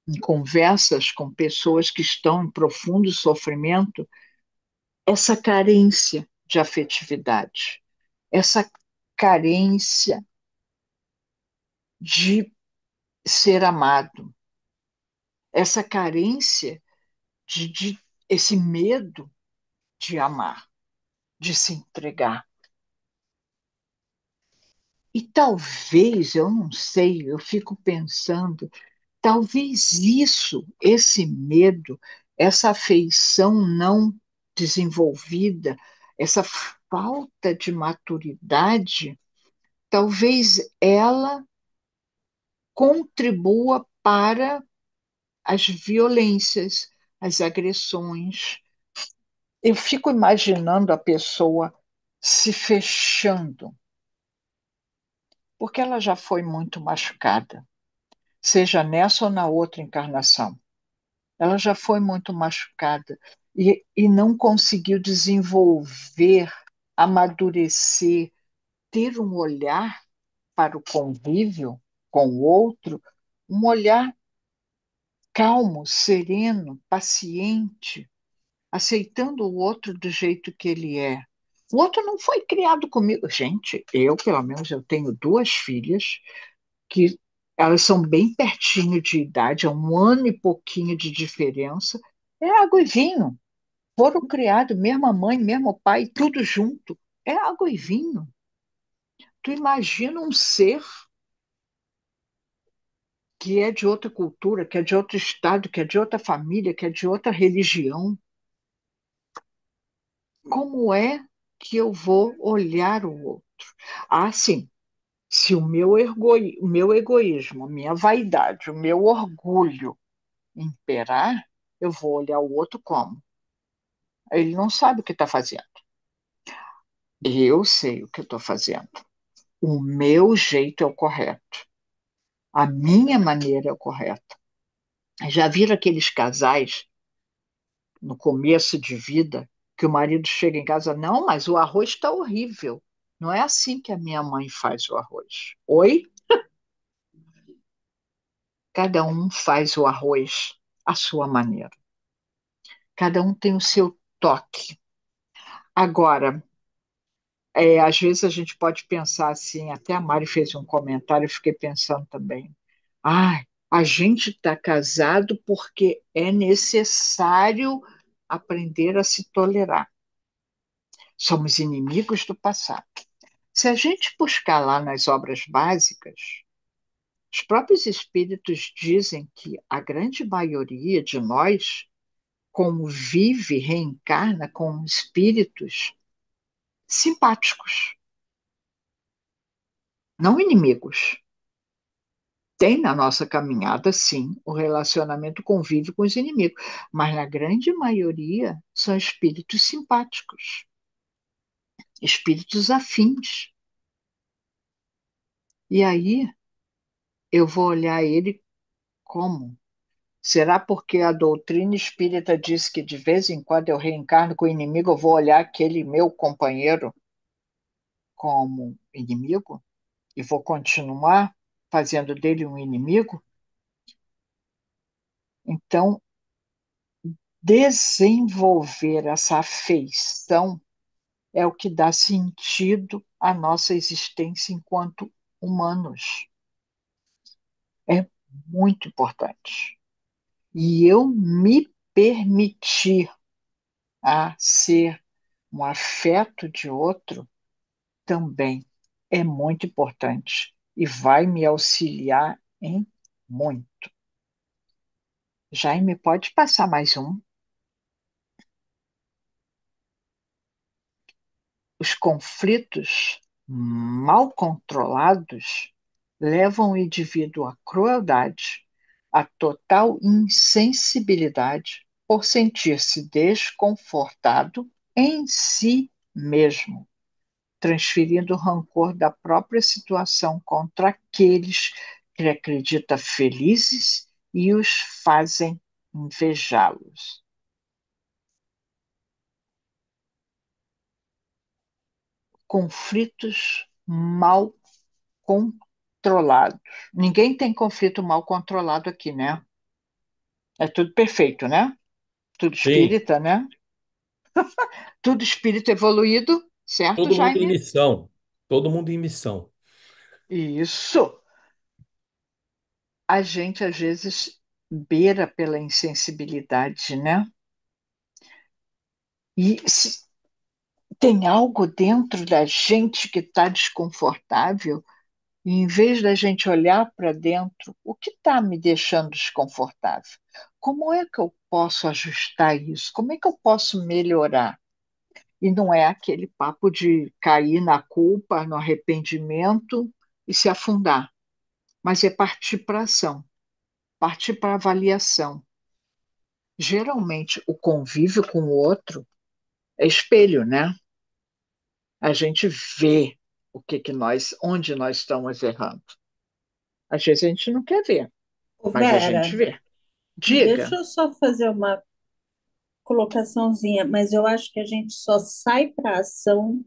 em conversas com pessoas que estão em profundo sofrimento essa carência de afetividade, essa carência de ser amado, essa carência de esse medo de amar, de se entregar. E talvez, eu não sei, eu fico pensando, talvez isso, esse medo, essa afeição não desenvolvida, essa falta de maturidade, talvez ela contribua para as violências, as agressões. Eu fico imaginando a pessoa se fechando, porque ela já foi muito machucada, seja nessa ou na outra encarnação. Ela já foi muito machucada e não conseguiu desenvolver, amadurecer, ter um olhar para o convívio com o outro, um olhar calmo, sereno, paciente, aceitando o outro do jeito que ele é. O outro não foi criado comigo. Gente, eu, pelo menos, eu tenho duas filhas que elas são bem pertinho de idade, é 1 ano e pouquinho de diferença. É água e vinho. Foram criados, mesma mãe, mesmo pai, tudo junto. É água e vinho. Tu imagina um ser que é de outra cultura, que é de outro estado, que é de outra família, que é de outra religião. Como é que eu vou olhar o outro? Ah, sim, se o meu egoísmo, a minha vaidade, o meu orgulho imperar, eu vou olhar o outro como? Ele não sabe o que está fazendo. Eu sei o que estou fazendo. O meu jeito é o correto. A minha maneira é o correto. Já viram aqueles casais no começo de vida que o marido chega em casa, não, mas o arroz está horrível. Não é assim que a minha mãe faz o arroz. Oi? Cada um faz o arroz à sua maneira. Cada um tem o seu toque. Agora, às vezes a gente pode pensar assim, até a Mari fez um comentário, eu fiquei pensando também. Ah, a gente está casado porque é necessário aprender a se tolerar. Somos inimigos do passado. Se a gente buscar lá nas obras básicas, os próprios espíritos dizem que a grande maioria de nós convive, reencarna com espíritos simpáticos, não inimigos. Tem na nossa caminhada, sim, o relacionamento convive com os inimigos, mas na grande maioria são espíritos simpáticos, espíritos afins. E aí eu vou olhar ele como? Será porque a doutrina espírita diz que de vez em quando eu reencarno com o inimigo, eu vou olhar aquele meu companheiro como inimigo e vou continuar fazendo dele um inimigo? Então, desenvolver essa afeição é o que dá sentido à nossa existência enquanto humanos. É muito importante. E eu me permitir a ser um afeto de outro também é muito importante e vai me auxiliar em muito. Jaime, pode passar mais um? Os conflitos mal controlados levam o indivíduo à crueldade, à total insensibilidade por sentir-se desconfortado em si mesmo, transferindo o rancor da própria situação contra aqueles que acredita felizes e os fazem invejá-los. Conflitos mal controlados. Ninguém tem conflito mal controlado aqui, né? É tudo perfeito, né? Tudo Sim, espírita, né? Tudo espírito evoluído, certo, todo mundo em Jaime? missão. Todo mundo em missão. Isso. A gente, às vezes, beira pela insensibilidade, né? E se tem algo dentro da gente que está desconfortável, e em vez da gente olhar para dentro, o que está me deixando desconfortável? Como é que eu posso ajustar isso? Como é que eu posso melhorar? E não é aquele papo de cair na culpa, no arrependimento e se afundar, mas é partir para ação, partir para avaliação. Geralmente, o convívio com o outro é espelho, né? A gente vê onde nós estamos errando. Às vezes a gente não quer ver, Ô, mas a gente Vera, vê. Diga. deixa eu só fazer uma colocaçãozinha, mas eu acho que a gente só sai para a ação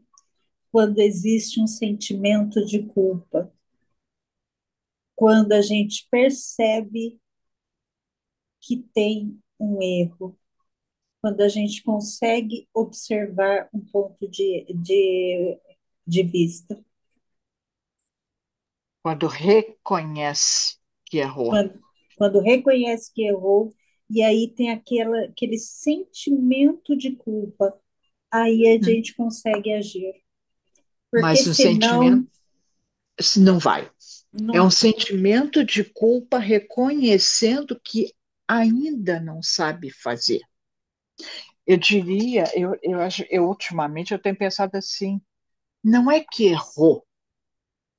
quando existe um sentimento de culpa, quando a gente percebe que tem um erro, quando a gente consegue observar um ponto de vista, Quando reconhece que errou. quando, quando reconhece que errou, e aí tem aquele sentimento de culpa, aí a Hum. gente consegue agir. Porque Mas o sentimento senão, não vai. É um não, sentimento de culpa reconhecendo que ainda não sabe fazer. Eu diria, eu ultimamente eu tenho pensado assim, não é que errou,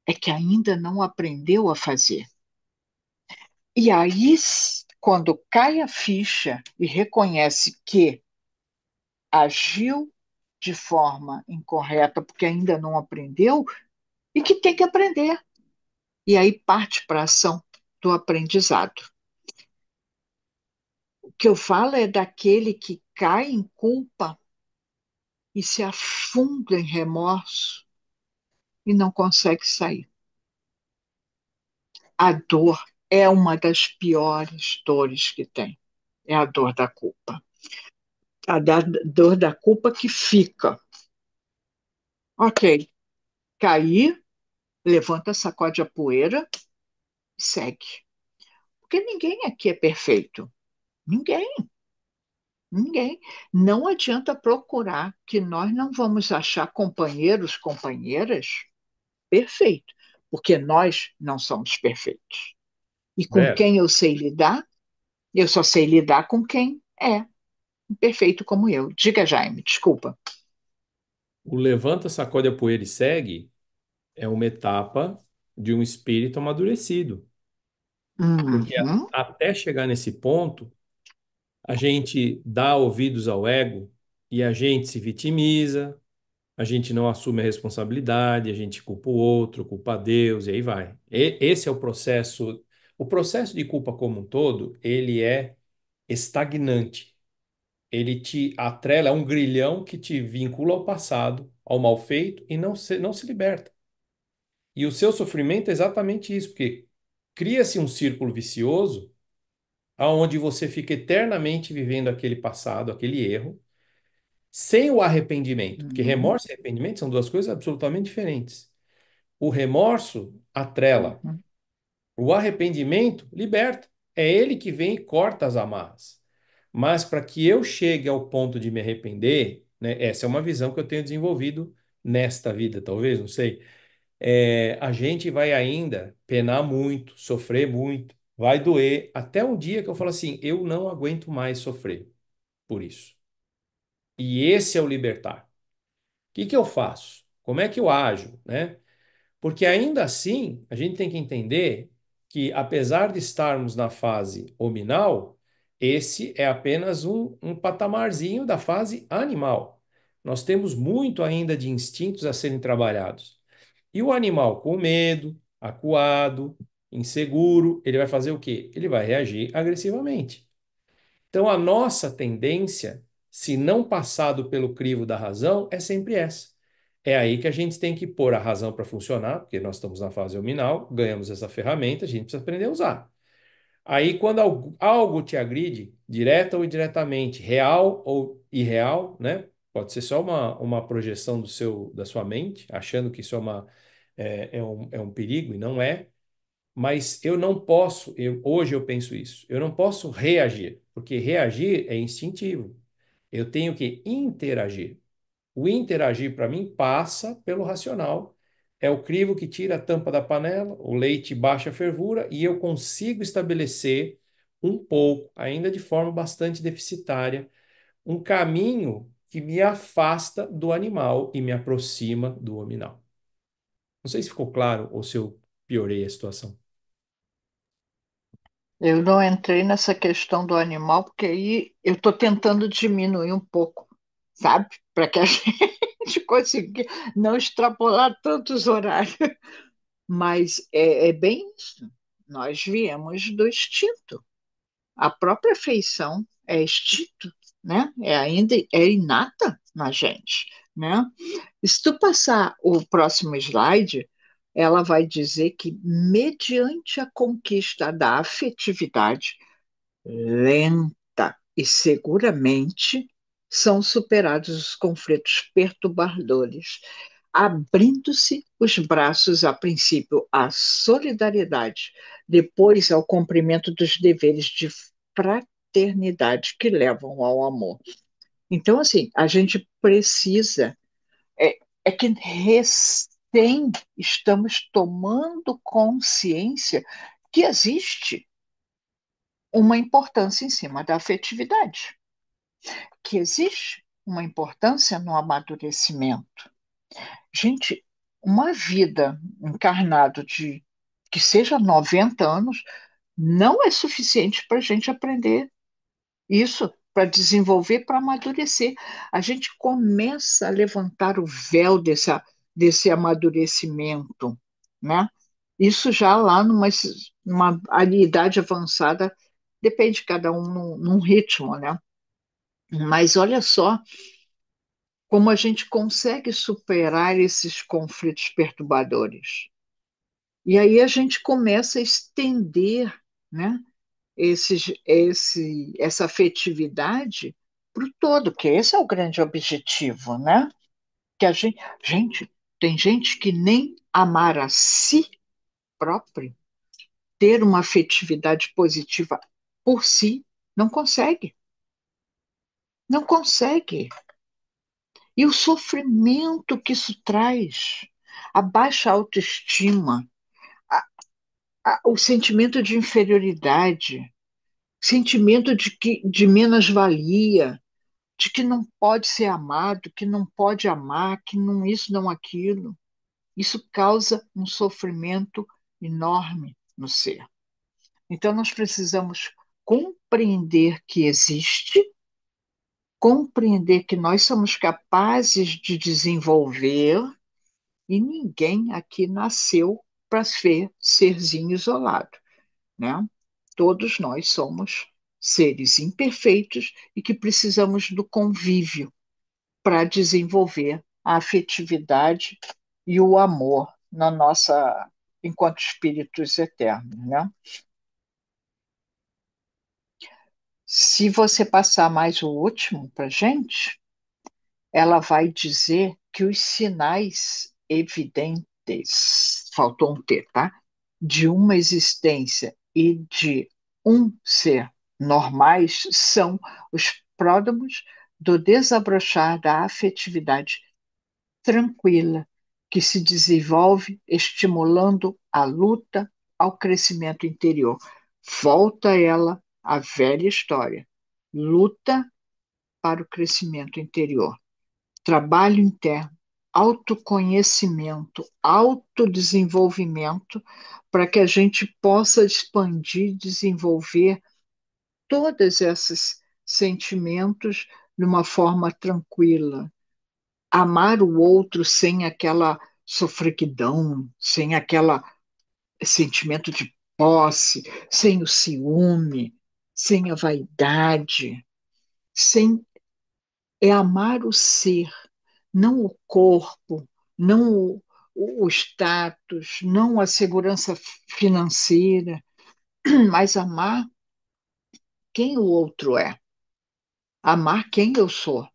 é que ainda não aprendeu a fazer. E aí, quando cai a ficha e reconhece que agiu de forma incorreta porque ainda não aprendeu e que tem que aprender. E aí parte para a ação do aprendizado. O que eu falo é daquele que cai em culpa e se afunda em remorso e não consegue sair. A dor é uma das piores dores que tem. É a dor da culpa. Dor da culpa que fica. Ok, caí, levanta, sacode a poeira e segue. Porque ninguém aqui é perfeito. Ninguém, ninguém. Não adianta procurar que nós não vamos achar companheiros, companheiras perfeitos, porque nós não somos perfeitos. E com Vera, quem eu sei lidar, eu só sei lidar com quem é perfeito como eu. Diga, Jaime, desculpa. o levanta, sacode a poeira e segue é uma etapa de um espírito amadurecido. Porque Uhum, até chegar nesse ponto, a gente dá ouvidos ao ego e a gente se vitimiza, a gente não assume a responsabilidade, a gente culpa o outro, culpa Deus, e aí vai. Esse é o processo. O processo de culpa como um todo, ele é estagnante. Ele te atrela, é um grilhão que te vincula ao passado, ao mal feito, e não se liberta. E o seu sofrimento é exatamente isso, porque cria-se um círculo vicioso aonde você fica eternamente vivendo aquele passado, aquele erro, sem o arrependimento, porque uhum, remorso e arrependimento são duas coisas absolutamente diferentes. O remorso atrela, uhum. o arrependimento liberta. É ele que vem e corta as amarras. Mas para que eu chegue ao ponto de me arrepender, né, essa é uma visão que eu tenho desenvolvido nesta vida, talvez, não sei. A gente vai ainda penar muito, sofrer muito, vai doer, até um dia que eu falo assim, eu não aguento mais sofrer por isso. E esse é o libertar. O que que eu faço? Como é que eu ajo, né? Porque ainda assim, a gente tem que entender que, apesar de estarmos na fase hominal, esse é apenas um patamarzinho da fase animal. Nós temos muito ainda de instintos a serem trabalhados. E o animal com medo, acuado, inseguro, ele vai fazer o quê? Ele vai reagir agressivamente. Então, a nossa tendência, se não passado pelo crivo da razão, é sempre essa. É aí que a gente tem que pôr a razão para funcionar, porque nós estamos na fase hominal, ganhamos essa ferramenta, a gente precisa aprender a usar. Aí, quando algo te agride, direta ou indiretamente, real ou irreal, né? Pode ser só uma projeção da sua mente, achando que isso é um perigo, e não é. Mas eu não posso, hoje eu penso isso, eu não posso reagir, porque reagir é instintivo. Eu tenho que interagir. O interagir, para mim, passa pelo racional. É o crivo que tira a tampa da panela, o leite baixa a fervura e eu consigo estabelecer um pouco, ainda de forma bastante deficitária, um caminho que me afasta do animal e me aproxima do hominal. Não sei se ficou claro ou se eu piorei a situação. Eu não entrei nessa questão do animal, porque aí eu estou tentando diminuir um pouco, sabe? Para que a gente consiga não extrapolar tantos horários. Mas é bem isso. Nós viemos do instinto. A própria feição é instinto, né? Ainda é inata na gente, né? E se tu passar o próximo slide, ela vai dizer que mediante a conquista da afetividade lenta e seguramente são superados os conflitos perturbadores, abrindo-se os braços, a princípio, à solidariedade, depois ao cumprimento dos deveres de fraternidade que levam ao amor. Então, assim, a gente precisa, é, é que recém estamos tomando consciência que existe uma importância em cima da afetividade, que existe uma importância no amadurecimento. Gente, uma vida encarnada de que seja 90 anos não é suficiente para a gente aprender isso, para desenvolver, para amadurecer. A gente começa a levantar o véu desse amadurecimento, né? Isso já lá numa idade avançada, depende de cada um num ritmo, né? Mas olha só como a gente consegue superar esses conflitos perturbadores. E aí a gente começa a estender, né, essa afetividade para o todo, que esse é o grande objetivo, né? Que gente, tem gente que nem amar a si próprio, ter uma afetividade positiva por si, não consegue. Não consegue. E o sofrimento que isso traz, a baixa autoestima, o sentimento de inferioridade, sentimento de menos-valia, de que não pode ser amado, que não pode amar, que não isso, não aquilo. Isso causa um sofrimento enorme no ser. Então, nós precisamos compreender que existe, compreender que nós somos capazes de desenvolver, e ninguém aqui nasceu para ser serzinho isolado, né? Todos nós somos seres imperfeitos e que precisamos do convívio para desenvolver a afetividade e o amor na nossa, enquanto espíritos eternos, né? Se você passar mais o último para gente, ela vai dizer que os sinais evidentes, faltou um T, tá? De uma existência e de um ser normais são os pródromos do desabrochar da afetividade tranquila, que se desenvolve estimulando a luta ao crescimento interior. Volta ela à velha história. Luta para o crescimento interior. Trabalho interno, autoconhecimento, autodesenvolvimento, para que a gente possa expandir, desenvolver todos esses sentimentos de uma forma tranquila, amar o outro sem aquela sofreguidão, sem aquele sentimento de posse, sem o ciúme, sem a vaidade, sem é amar o ser, não o corpo, não o status, não a segurança financeira, mas amar quem o outro é, amar quem eu sou.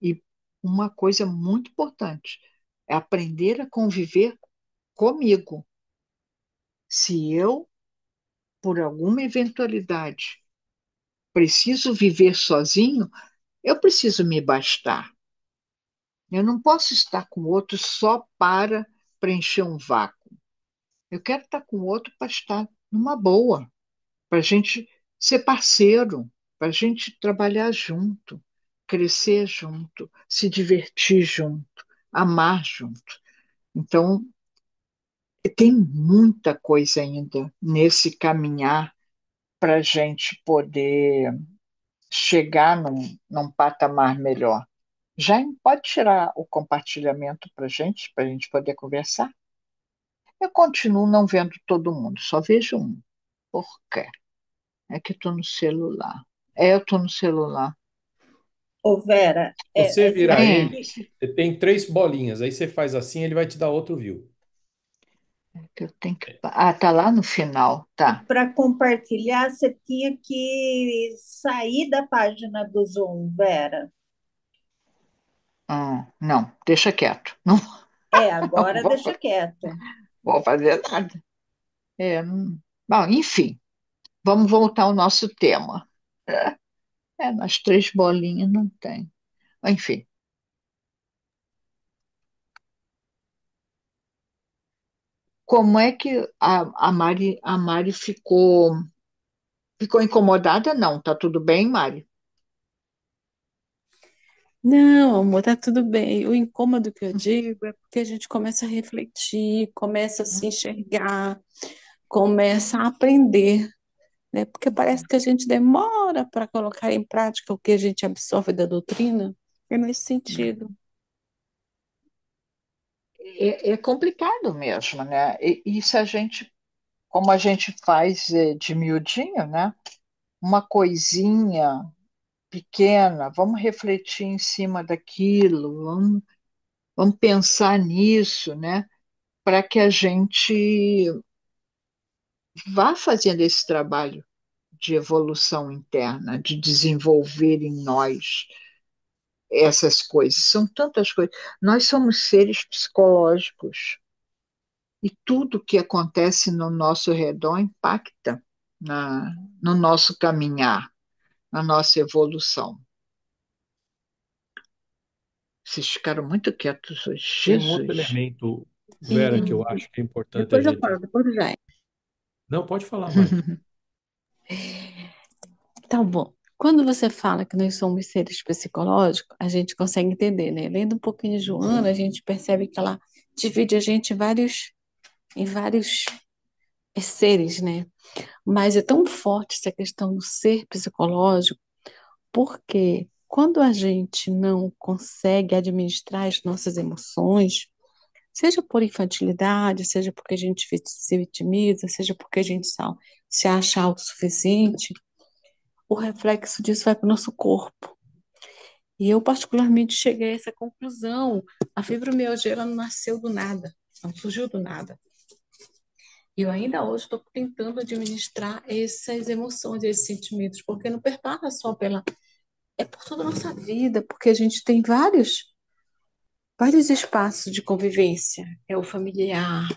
E uma coisa muito importante é aprender a conviver comigo. Se eu, por alguma eventualidade, preciso viver sozinho, eu preciso me bastar. Eu não posso estar com o outro só para preencher um vácuo. Eu quero estar com o outro para estar numa boa, para a gente ser parceiro, para a gente trabalhar junto, crescer junto, se divertir junto, amar junto. Então, tem muita coisa ainda nesse caminhar para a gente poder chegar num patamar melhor. Já pode tirar o compartilhamento para a gente poder conversar? Eu continuo não vendo todo mundo, só vejo um. Por quê? É que estou no celular. Eu estou no celular. Ô, Vera, Você você virar sabe É, ele, que você tem três bolinhas. Aí você faz assim, ele vai te dar outro view. que eu tenho que. Ah, tá lá no final. Tá. para compartilhar você tinha que sair da página do Zoom, Vera. Não, deixa quieto. Não, não Agora vou, deixa quieto. vou fazer nada. Bom, enfim, vamos voltar ao nosso tema. Nas três bolinhas não tem. Enfim, como é que a Mari ficou incomodada? Não, tá tudo bem, Mari? Não, amor, tá tudo bem. O incômodo que eu digo é porque a gente começa a refletir, começa a se enxergar, começa a aprender, né? Porque parece que a gente demora para colocar em prática o que a gente absorve da doutrina. É nesse sentido. É complicado mesmo, né? E se a gente, como a gente faz de miudinho, né? Uma coisinha pequena, vamos refletir em cima daquilo, vamos pensar nisso, né? Para que a gente vá fazendo esse trabalho de evolução interna, de desenvolver em nós essas coisas. São tantas coisas. Nós somos seres psicológicos e tudo que acontece no nosso redor impacta no nosso caminhar, na nossa evolução. Vocês ficaram muito quietos hoje. Tem um outro Jesus. elemento, Vera, que eu E acho que é importante a depois eu gente. falo, depois já é. Não, pode falar, Mari. Tá bom. Quando você fala que nós somos seres psicológicos, a gente consegue entender, né? Lendo um pouquinho de Joana, a gente percebe que ela divide a gente em vários seres, né? Mas é tão forte essa questão do ser psicológico, porque quando a gente não consegue administrar as nossas emoções, seja por infantilidade, seja porque a gente se vitimiza, seja porque a gente se acha autossuficiente, o reflexo disso vai para o nosso corpo. E eu, particularmente, cheguei a essa conclusão. A fibromialgia, ela não nasceu do nada, não surgiu do nada. E eu ainda hoje estou tentando administrar essas emoções, esses sentimentos, porque não perpassa só pela. É por toda a nossa vida, porque a gente tem vários espaços de convivência. É o familiar,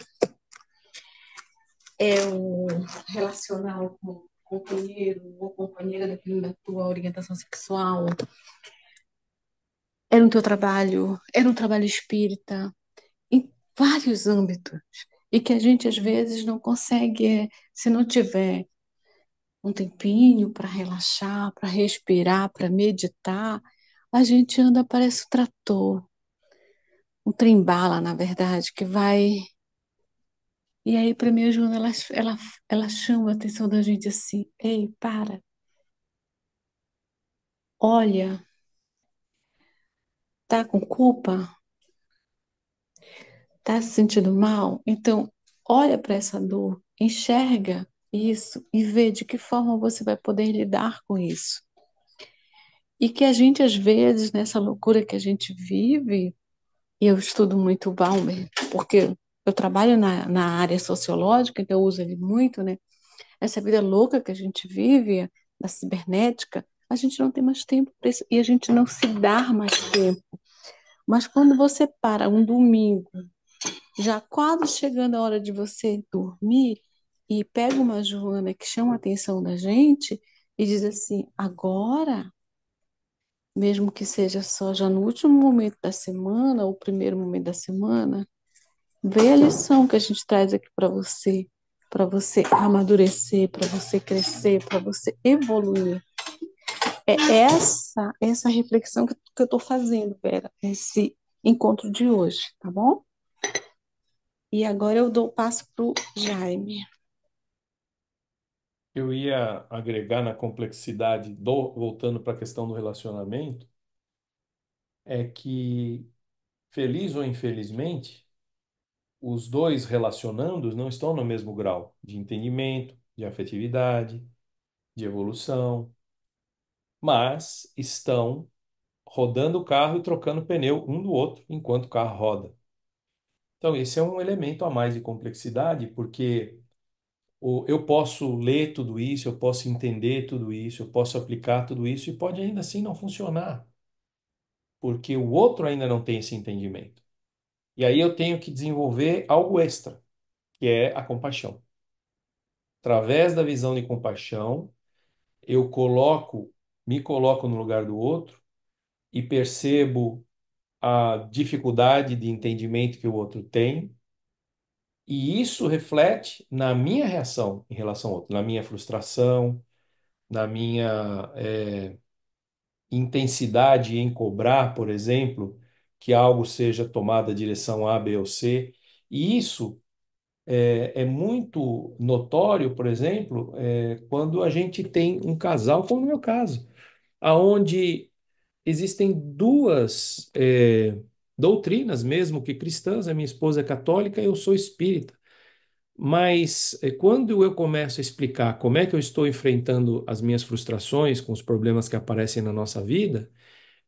é o relacional com o companheiro ou companheira dependendo da tua orientação sexual, é no teu trabalho, é no trabalho espírita, em vários âmbitos. E que a gente, às vezes, não consegue, se não tiver um tempinho para relaxar, para respirar, para meditar, a gente anda, parece um trator, um trem-bala, na verdade, que vai. E aí, para mim, a Joana, ela chama a atenção da gente assim: ei, para, olha, tá com culpa? Tá se sentindo mal? Então, olha para essa dor, enxerga isso e vê de que forma você vai poder lidar com isso. E que a gente, às vezes, nessa loucura que a gente vive, e eu estudo muito o Balmer, porque eu trabalho na área sociológica, então eu uso ele muito, né? Essa vida louca que a gente vive, da cibernética, a gente não tem mais tempo para isso, e a gente não se dá mais tempo. Mas quando você para um domingo, já quase chegando a hora de você dormir, e pega uma Joana que chama a atenção da gente e diz assim: agora, mesmo que seja só já no último momento da semana, ou primeiro momento da semana, vê a lição que a gente traz aqui para você amadurecer, para você crescer, para você evoluir. é essa reflexão que eu estou fazendo, Vera, esse encontro de hoje, tá bom? E agora eu dou o passo para o Jaime. Eu ia agregar na complexidade voltando para a questão do relacionamento, é que, feliz ou infelizmente, os dois relacionandos não estão no mesmo grau de entendimento, de afetividade, de evolução, mas estão rodando o carro e trocando pneu um do outro enquanto o carro roda. Então, esse é um elemento a mais de complexidade, porque eu posso ler tudo isso, eu posso entender tudo isso, eu posso aplicar tudo isso e pode ainda assim não funcionar, porque o outro ainda não tem esse entendimento. E aí eu tenho que desenvolver algo extra, que é a compaixão. Através da visão de compaixão, eu me coloco no lugar do outro e percebo a dificuldade de entendimento que o outro tem, e isso reflete na minha reação em relação ao outro, na minha frustração, na minha intensidade em cobrar, por exemplo, que algo seja tomado a direção A, B ou C. E isso é muito notório, por exemplo, quando a gente tem um casal, como no meu caso, aonde existem duas doutrinas mesmo que cristãs. A minha esposa é católica, eu sou espírita. Mas quando eu começo a explicar como é que eu estou enfrentando as minhas frustrações com os problemas que aparecem na nossa vida,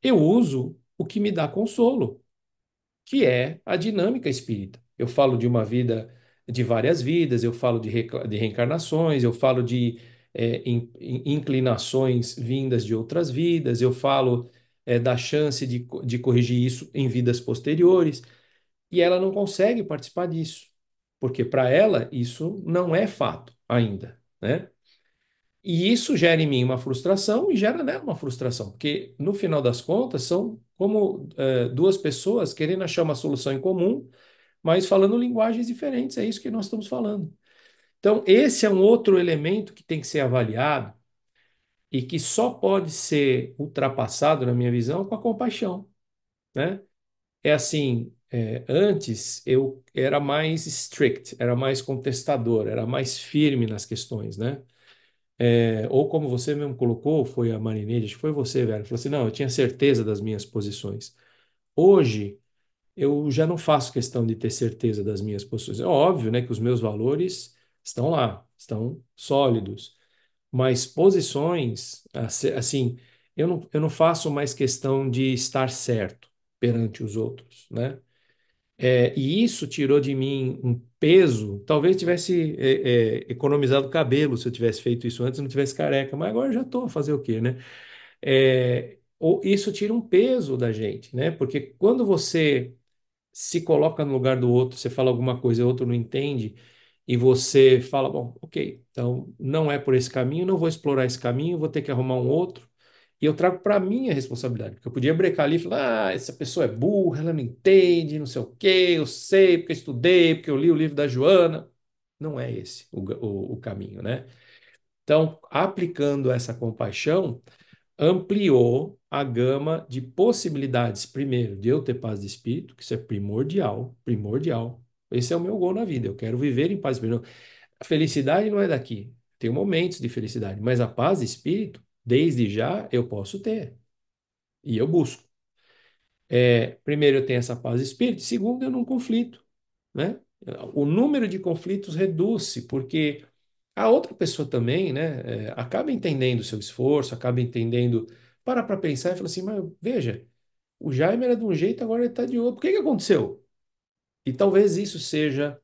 eu uso o que me dá consolo, que é a dinâmica espírita. Eu falo de uma vida, de várias vidas, eu falo de reencarnações, eu falo de inclinações vindas de outras vidas, eu falo da chance de corrigir isso em vidas posteriores, e ela não consegue participar disso, porque para ela isso não é fato ainda, né? E isso gera em mim uma frustração e gera nela uma frustração, porque no final das contas são como duas pessoas querendo achar uma solução em comum, mas falando linguagens diferentes. É isso que nós estamos falando. Então, esse é um outro elemento que tem que ser avaliado e que só pode ser ultrapassado, na minha visão, com a compaixão, né? É assim, antes eu era mais strict, era mais contestador, era mais firme nas questões, né? Ou como você mesmo colocou, foi a Marineide, acho que foi você, velho. Falou assim: não, eu tinha certeza das minhas posições. Hoje, eu já não faço questão de ter certeza das minhas posições. É óbvio, né, que os meus valores estão lá, estão sólidos. Mas posições, assim, eu não faço mais questão de estar certo perante os outros, né? E isso tirou de mim um peso. Talvez tivesse economizado cabelo se eu tivesse feito isso antes, não tivesse careca, mas agora eu já estou a fazer o quê, né? Isso tira um peso da gente, né? Porque quando você se coloca no lugar do outro, você fala alguma coisa e o outro não entende, e você fala, bom, ok, então não é por esse caminho, não vou explorar esse caminho, vou ter que arrumar um outro. E eu trago para mim a responsabilidade, porque eu podia brecar ali e falar, essa pessoa é burra, ela não entende, não sei o quê, eu sei, porque eu estudei, porque eu li o livro da Joana. Não é esse o caminho, né? Então, aplicando essa compaixão, ampliou a gama de possibilidades, primeiro, de eu ter paz de espírito, que isso é primordial, primordial. Esse é o meu gol na vida, eu quero viver em paz de espírito. A felicidade não é daqui, tem momentos de felicidade, mas a paz de espírito, desde já, eu posso ter, e eu busco. Primeiro, eu tenho essa paz de espírito, segundo, eu não conflito, né? O número de conflitos reduz-se, porque a outra pessoa também, né, acaba entendendo o seu esforço, acaba entendendo, para pensar e fala assim, mas veja, o Jaime era de um jeito, agora ele está de outro. Por que que aconteceu? E talvez isso seja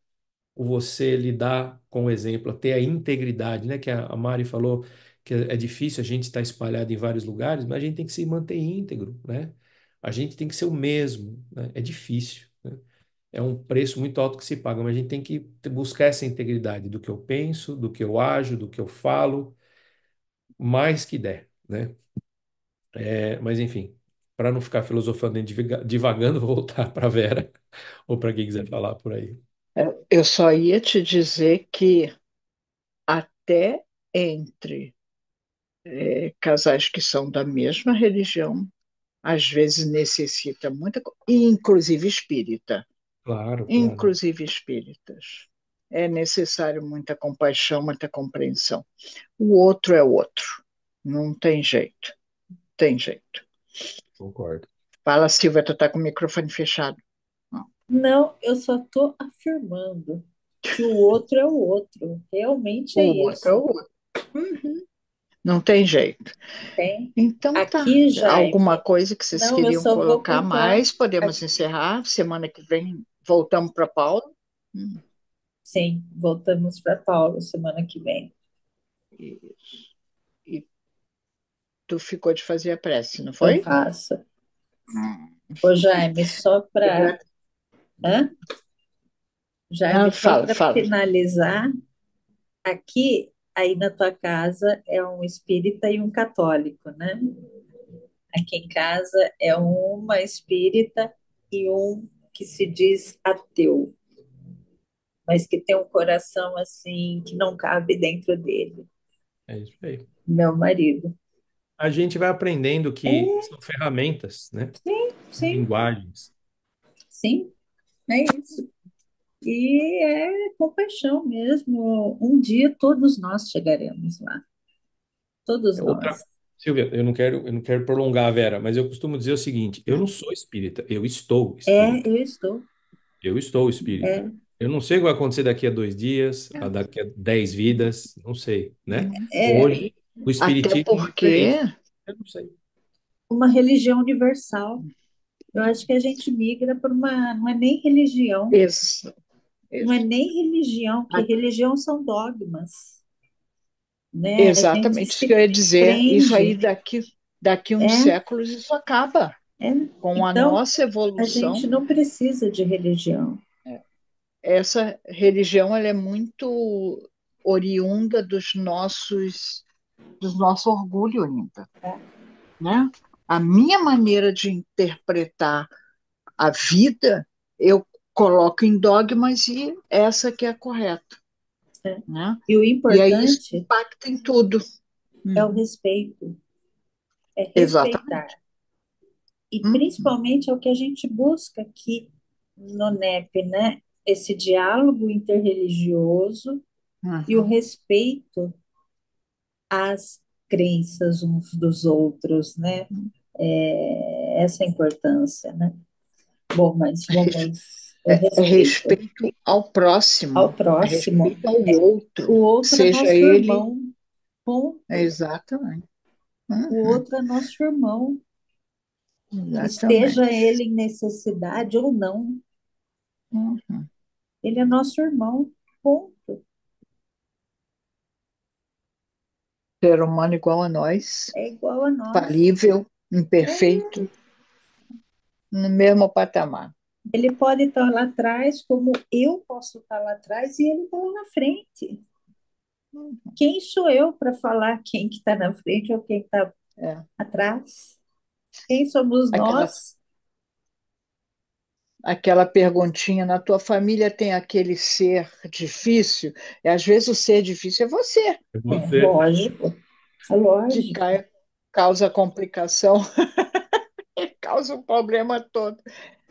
o você lidar com o exemplo, ter a integridade, né? Que a Mari falou que é difícil a gente estar espalhado em vários lugares, mas a gente tem que se manter íntegro, né? A gente tem que ser o mesmo, né? É difícil, né? É um preço muito alto que se paga, mas a gente tem que buscar essa integridade do que eu penso, do que eu ajo, do que eu falo, mais que der, né? Mas enfim, para não ficar filosofando e divagando, vou voltar para a Vera, ou para quem quiser falar por aí. Eu só ia te dizer que até entre Casais que são da mesma religião, às vezes necessita muita coisa, inclusive espírita, Claro, claro. inclusive espíritas. É necessário muita compaixão, muita compreensão. O outro é o outro, não tem jeito, tem jeito. Concordo. Fala, Silvia, tu está com o microfone fechado. Não. Não, eu só estou afirmando que o outro é o outro. Realmente é O outro é o isso. outro. Uhum. Não tem jeito. Tem. Então tá. Aqui, Alguma Jaime, coisa que vocês não, eu queriam só vou colocar contar. mais? Podemos encerrar. Semana que vem voltamos para Paula. Hum, Sim, voltamos para Paulo semana que vem. E, e tu ficou de fazer a prece, não Eu foi? faço. Hum. Ô, Jaime, só para. Obrigada. Jaime, Não, só fala, para fala. finalizar, aqui, aí na tua casa, é um espírita e um católico, né? Aqui em casa é uma espírita e um que se diz ateu, mas que tem um coração assim que não cabe dentro dele, É isso aí. meu marido. A gente vai aprendendo que É, são ferramentas, né? sim, Linguagens. sim, é isso. E é compaixão mesmo. Um dia todos nós chegaremos lá, todos Outra, nós. Silvia, eu não quero prolongar a Vera, mas eu costumo dizer o seguinte: eu não sou espírita, eu estou É, espírita. eu estou. Eu estou espírita. É, Eu não sei o que vai acontecer daqui a 2 dias, daqui a 10 vidas, não sei, né? é Hoje, o Até espiritismo me porque, permite. Eu não sei. uma religião universal. Eu acho que a gente migra para uma, não é nem religião, ex- não é ex- nem religião, que a- religião são dogmas, né? A gente exatamente isso que se eu ia dizer. Isso aí prende, daqui uns é, séculos, isso acaba. é. Com a Então, nossa a gente evolução, não precisa de religião. essa religião ela é muito oriunda do nosso orgulho ainda, né? A minha maneira de interpretar a vida, eu coloco em dogmas e essa que é a correta, Né? né? E o E aí isso importante impacta em tudo. é o Uhum. respeito, é respeitar. Exatamente. E Uhum. principalmente é o que a gente busca aqui no NEP, né? Esse diálogo interreligioso e o Uhum. respeito às crenças uns dos outros, né? Essa é a importância, né? Bom, mas Res- vamos, o É respeito respeito ao próximo, ao é próximo. respeito ao outro, O outro é seja nosso ele. irmão, ponto. Exatamente. O Uhum. outro é nosso irmão, esteja Exatamente. ele em necessidade ou não, Uhum. ele é nosso irmão, ponto. Ser humano igual a nós, É igual a nós. falível, É, imperfeito, no mesmo patamar. ele pode estar lá atrás, como eu posso estar lá atrás, e ele está lá na frente. Uhum. Quem sou eu para falar quem que está na frente ou quem está É. atrás? Quem somos Aquela, nós? aquela perguntinha, na tua família tem aquele ser difícil? E às vezes o ser difícil é você, É É você. lógico, é que lógico, causa complicação, causa o problema todo.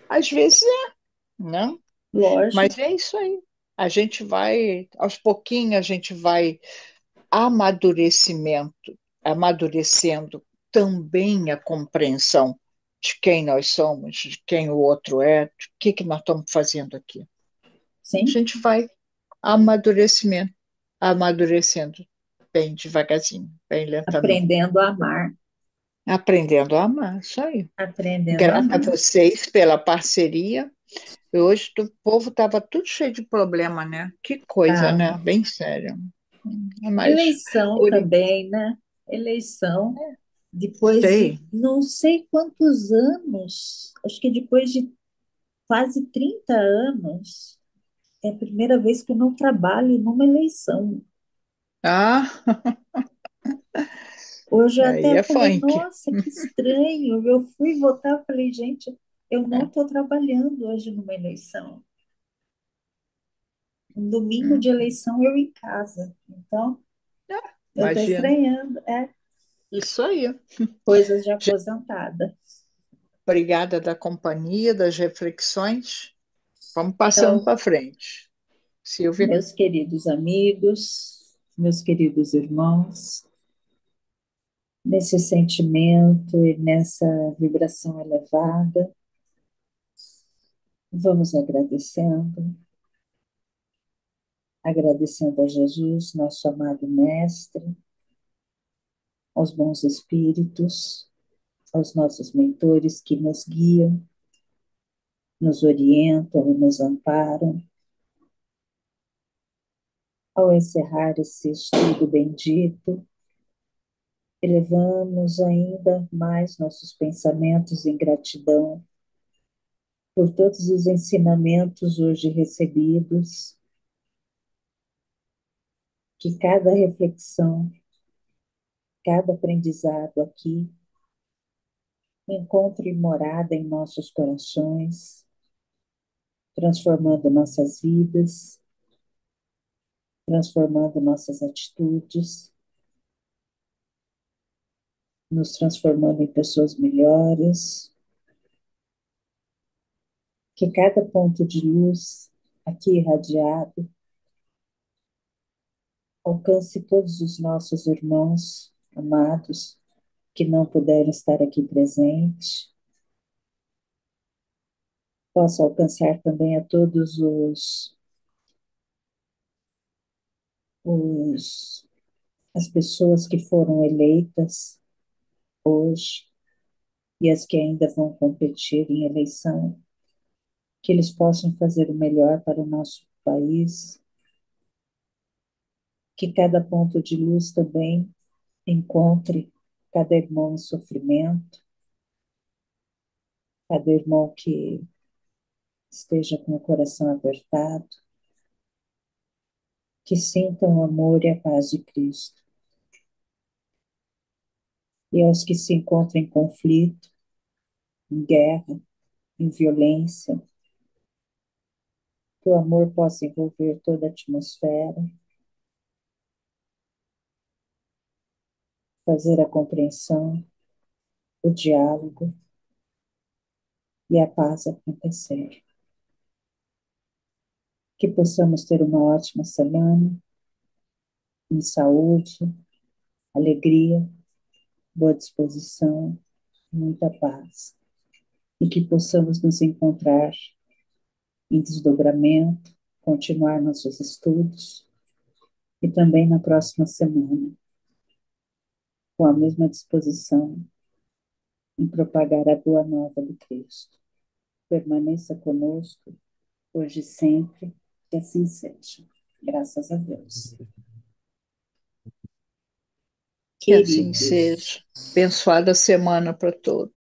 Às vezes é, não? Mas lógico. é isso aí. A gente vai, aos pouquinhos, a gente vai amadurecimento, amadurecendo também a compreensão de quem nós somos, de quem o outro é, de que nós estamos fazendo aqui. A Sim, gente vai amadurecimento, amadurecendo bem devagarzinho, bem lentamente, aprendendo a amar, aprendendo a amar, isso aí. aprendendo a Grata a amar. vocês pela parceria. E hoje o povo estava tudo cheio de problema, né? Que coisa, Tá. né? Bem sério. Mas, Eleição por, também, né? Eleição, depois de sei. não sei quantos anos, acho que depois de quase 30 anos, é a primeira vez que eu não trabalho numa eleição. Ah, Hoje eu aí até é falei, funk. nossa, que estranho. Eu fui votar, eu falei, gente, eu não É. estou trabalhando hoje numa eleição. Um domingo de Hum. eleição eu em casa. Então, eu estou Imagina. estranhando. É. Isso aí. Coisas de aposentada. Obrigada da companhia, das reflexões. Vamos passando Então, para frente. Silvia, meus queridos amigos, meus queridos irmãos, nesse sentimento e nessa vibração elevada, vamos agradecendo a Jesus, nosso amado Mestre, aos bons espíritos, aos nossos mentores que nos guiam, nos orientam e nos amparam. Ao encerrar esse estudo bendito, elevamos ainda mais nossos pensamentos em gratidão por todos os ensinamentos hoje recebidos, que cada reflexão, cada aprendizado aqui encontre morada em nossos corações, transformando nossas vidas, transformando nossas atitudes, nos transformando em pessoas melhores, que cada ponto de luz aqui irradiado alcance todos os nossos irmãos amados que não puderam estar aqui presentes, possa alcançar também a todos os as pessoas que foram eleitas hoje e as que ainda vão competir em eleição, que eles possam fazer o melhor para o nosso país, que cada ponto de luz também encontre cada irmão em sofrimento, cada irmão que esteja com o coração apertado, que sintam o amor e a paz de Cristo. E aos que se encontram em conflito, em guerra, em violência, que o amor possa envolver toda a atmosfera, fazer a compreensão, o diálogo e a paz acontecer. Que possamos ter uma ótima semana, em saúde, alegria, boa disposição, muita paz. E que possamos nos encontrar em desdobramento, continuar nossos estudos e também na próxima semana, com a mesma disposição em propagar a boa nova do Cristo. Permaneça conosco, hoje e sempre, que assim seja. Graças a Deus. que assim Queridos, seja. Abençoada semana para todos.